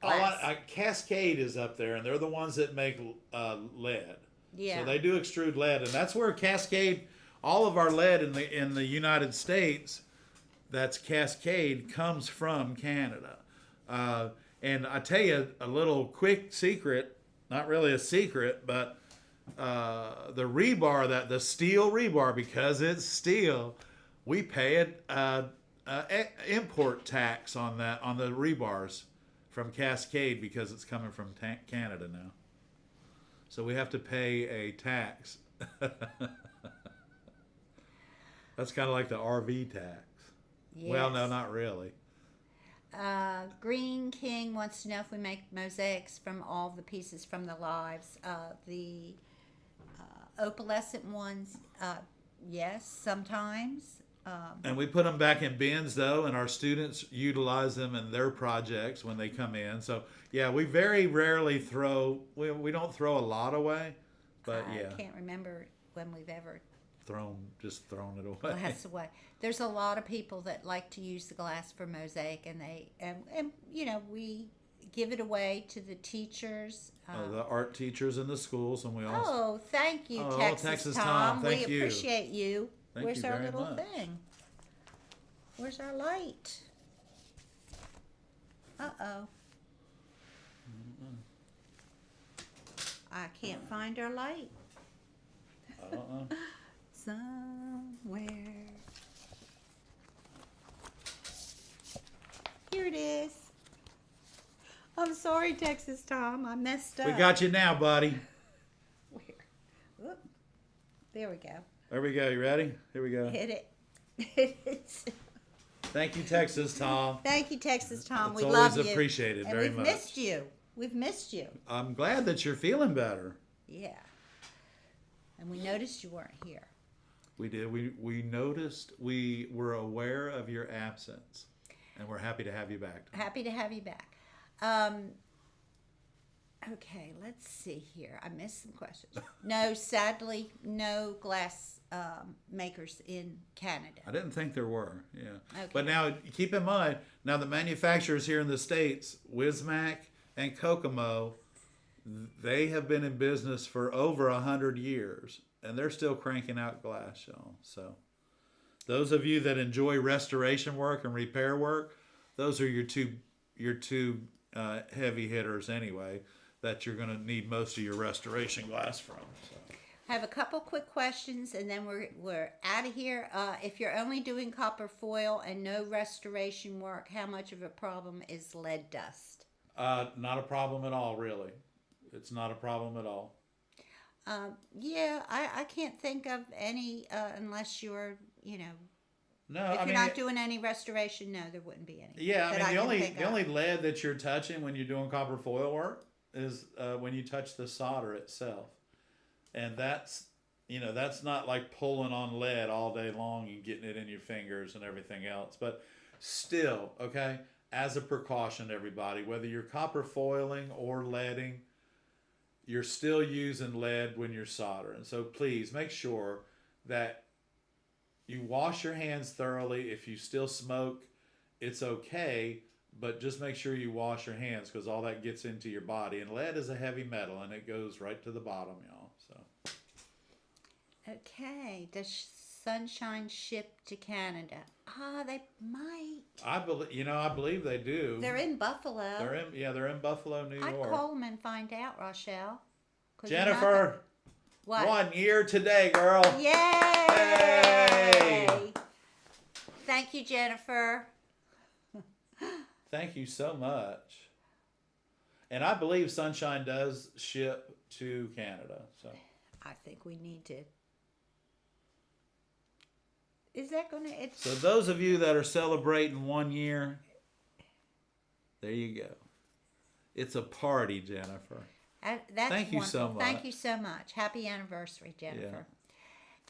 Glass. Cascade is up there, and they're the ones that make lead. Yeah. So they do extrude lead, and that's where Cascade, all of our lead in the United States, that's Cascade, comes from Canada. And I tell you a little quick secret, not really a secret, but the rebar, the steel rebar, because it's steel, we pay import tax on that, on the rebars from Cascade, because it's coming from Canada now. So we have to pay a tax. That's kind of like the RV tax. Yes. Well, no, not really. Green King wants to know if we make mosaics from all the pieces from the lives. The opalescent ones, yes, sometimes. And we put them back in bins, though, and our students utilize them in their projects when they come in. So, yeah, we very rarely throw, we don't throw a lot away, But I yeah, can't remember when we've ever just thrown it away. glass away. There's a lot of people that like to use the glass for mosaic, and we give it away to the teachers. The art teachers in the schools, and we also. Oh, thank you, Oh, Texas Tom. Tom, thank we you. appreciate you. Thank Where's you our very little much. thing? Where's our light? Uh-oh. I can't find our light. Somewhere. Here it is. I'm sorry, Texas Tom. I messed up. We got you now, buddy. Where? Oop. There we go. There we go. You ready? Here we go. Hit it. Thank you, Texas Tom. Thank you, Texas Tom. It's We always love you. appreciated And very we've much. missed you. We've missed you. I'm glad that you're feeling better. Yeah. And we noticed you weren't here. We did. We noticed. We were aware of your absence, and we're happy to have you back. Happy to have you back. Okay, let's see here. I missed some questions. No, sadly, no glass makers in Canada. I didn't think there were. Yeah. Okay. But now keep in mind, now the manufacturers here in the States, Wismac and Kokomo, they have been in business for over 100 years, and they're still cranking out glass, y'all. So those of you that enjoy restoration work and repair work, those are your two heavy hitters anyway, that you're going to need most of your restoration glass from. So. I have a couple quick questions, and then we're out of here. If you're only doing copper foil and no restoration work, how much of a problem is lead dust? Not a problem at all, really. It's not a problem at all. Yeah, I can't think of any unless you're, No, if you're not doing any restoration, no, there wouldn't be any. Yeah, that I mean, can think the of. only lead that you're touching when you're doing copper foil work is when you touch the solder itself. And that's not like pulling on lead all day long and getting it in your fingers and everything else. But still, okay, as a precaution, everybody, whether you're copper foiling or leading, you're still using lead when you're soldering. So please make sure that you wash your hands thoroughly. If you still smoke, it's okay, but just make sure you wash your hands because all that gets into your body. And lead is a heavy metal, and it goes right to the bottom, y'all. So. Okay, does Sunshine ship to Canada? They might. I believe they do. They're in Buffalo. They're in Buffalo, New I'd York. call them and find out, Rochelle. 'Cause you're not Jennifer, What? 1 year today, girl. Yay! Hey! Thank you, Jennifer. Thank you so much. And I believe Sunshine does ship to Canada. So I think we need to. Is that going to... So those of you that are celebrating 1 year, there you go. It's a party, Jennifer. That's Thank you so wonderful. Thank much. you so much. Happy anniversary, Jennifer.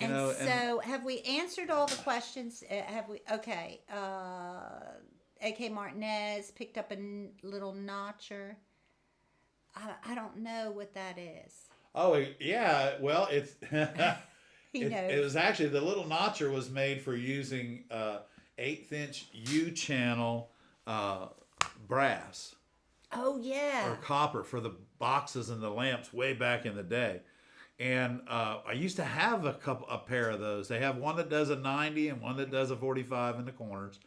You And know, so, have we answered all the questions? Have we? Okay. A.K. Martinez picked up a little notcher. I don't know what that is. Oh, yeah. Well, it's... He It knows. was actually, the little notcher was made for using 1/8" U-channel brass Oh, yeah. or copper for the boxes and the lamps way back in the day. And I used to have a pair of those. They have one that does a 90 and one that does a 45 in the corners.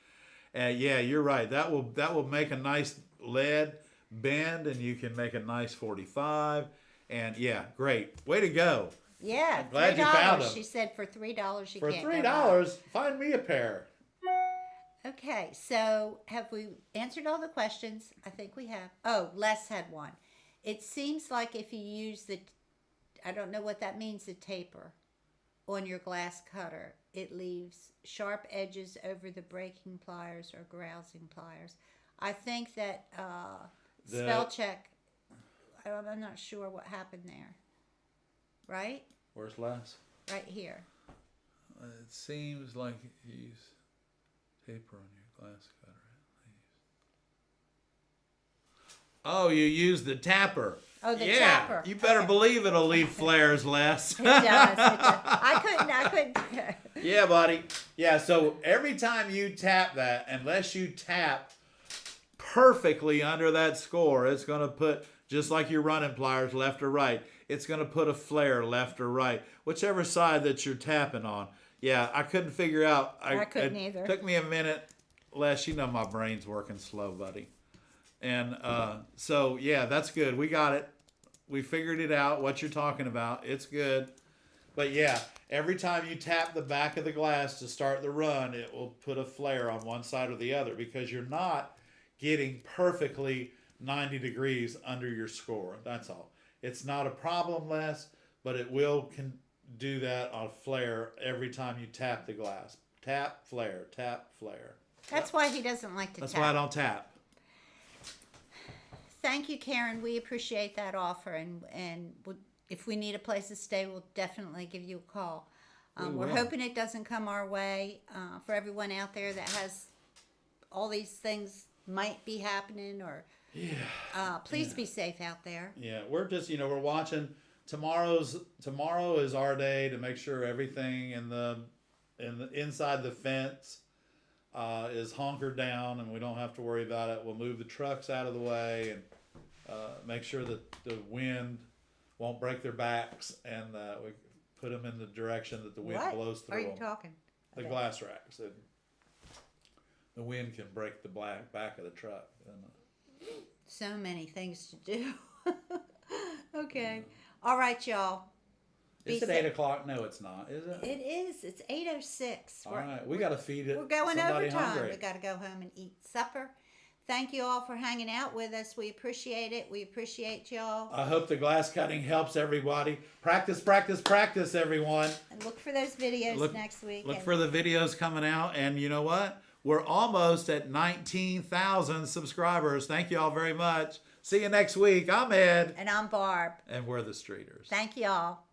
Yeah, you're right. That will make a nice lead bend, and you can make a nice 45. And yeah, great. Way to go. Yeah, I'm glad $3. you found 'em. She said for $3 you For can't go $3, find me a pair. wrong. Okay, so have we answered all the questions? I think we have. Oh, Les had one. It seems like if you use I don't know what that means, the taper on your glass cutter, it leaves sharp edges over the breaking pliers or grousing pliers. I think that spell check, I'm not sure what happened there. Right? Where's Les? Right here. It seems like you use taper on your glass cutter. Oh, you use the tapper. Oh, the Yeah, tapper. you better Okay. believe it'll leave flares less. It does. It does. I couldn't. Yeah, buddy. Yeah, so every time you tap that, unless you tap perfectly under that score, it's going to put, just like your running pliers, left or right, it's going to put a flare left or right, whichever side that you're tapping on. Yeah, I couldn't figure out. I couldn't it either. Took me a minute. Les, you know my brain's working slow, buddy. And so, yeah, that's good. We got it. We figured it out, what you're talking about. It's good. But, yeah, every time you tap the back of the glass to start the run, it will put a flare on one side or the other because you're not getting perfectly 90 degrees under your score. That's all. It's not a problem, Les, but it will do that on flare every time you tap the glass. Tap, flare, tap, flare. That's why he doesn't like to That's tap. why I don't tap. Thank you, Karen. We appreciate that offer, and if we need a place to stay, we'll definitely give you a call. We're will. hoping it doesn't come our way. For everyone out there that has all these things might be happening, or please be safe out there. Yeah, we're just, we're watching. Tomorrow is our day to make sure everything in the inside the fence is hunkered down, and we don't have to worry about it. We'll move the trucks out of the way and make sure that the wind won't break their backs, and we put them in the direction that the wind What blows through are you them. talking? The Okay. glass racks. The wind can break the back of the truck. So many things to do. Okay. All right, y'all. Is it 8 o'clock? No, it's not. Is it? It is. It's 8:06. All right, we got to feed it. We're going somebody overtime. hungry. We got to go home and eat supper. Thank you all for hanging out with us. We appreciate it. We appreciate y'all. I hope the glass cutting helps everybody. Practice, practice, practice, everyone. And look for those videos next week. Look and for the videos coming out. And you know what? We're almost at 19,000 subscribers. Thank you all very much. See you next week. I'm Ed. And I'm Barb. And we're the Streeters. Thank you all.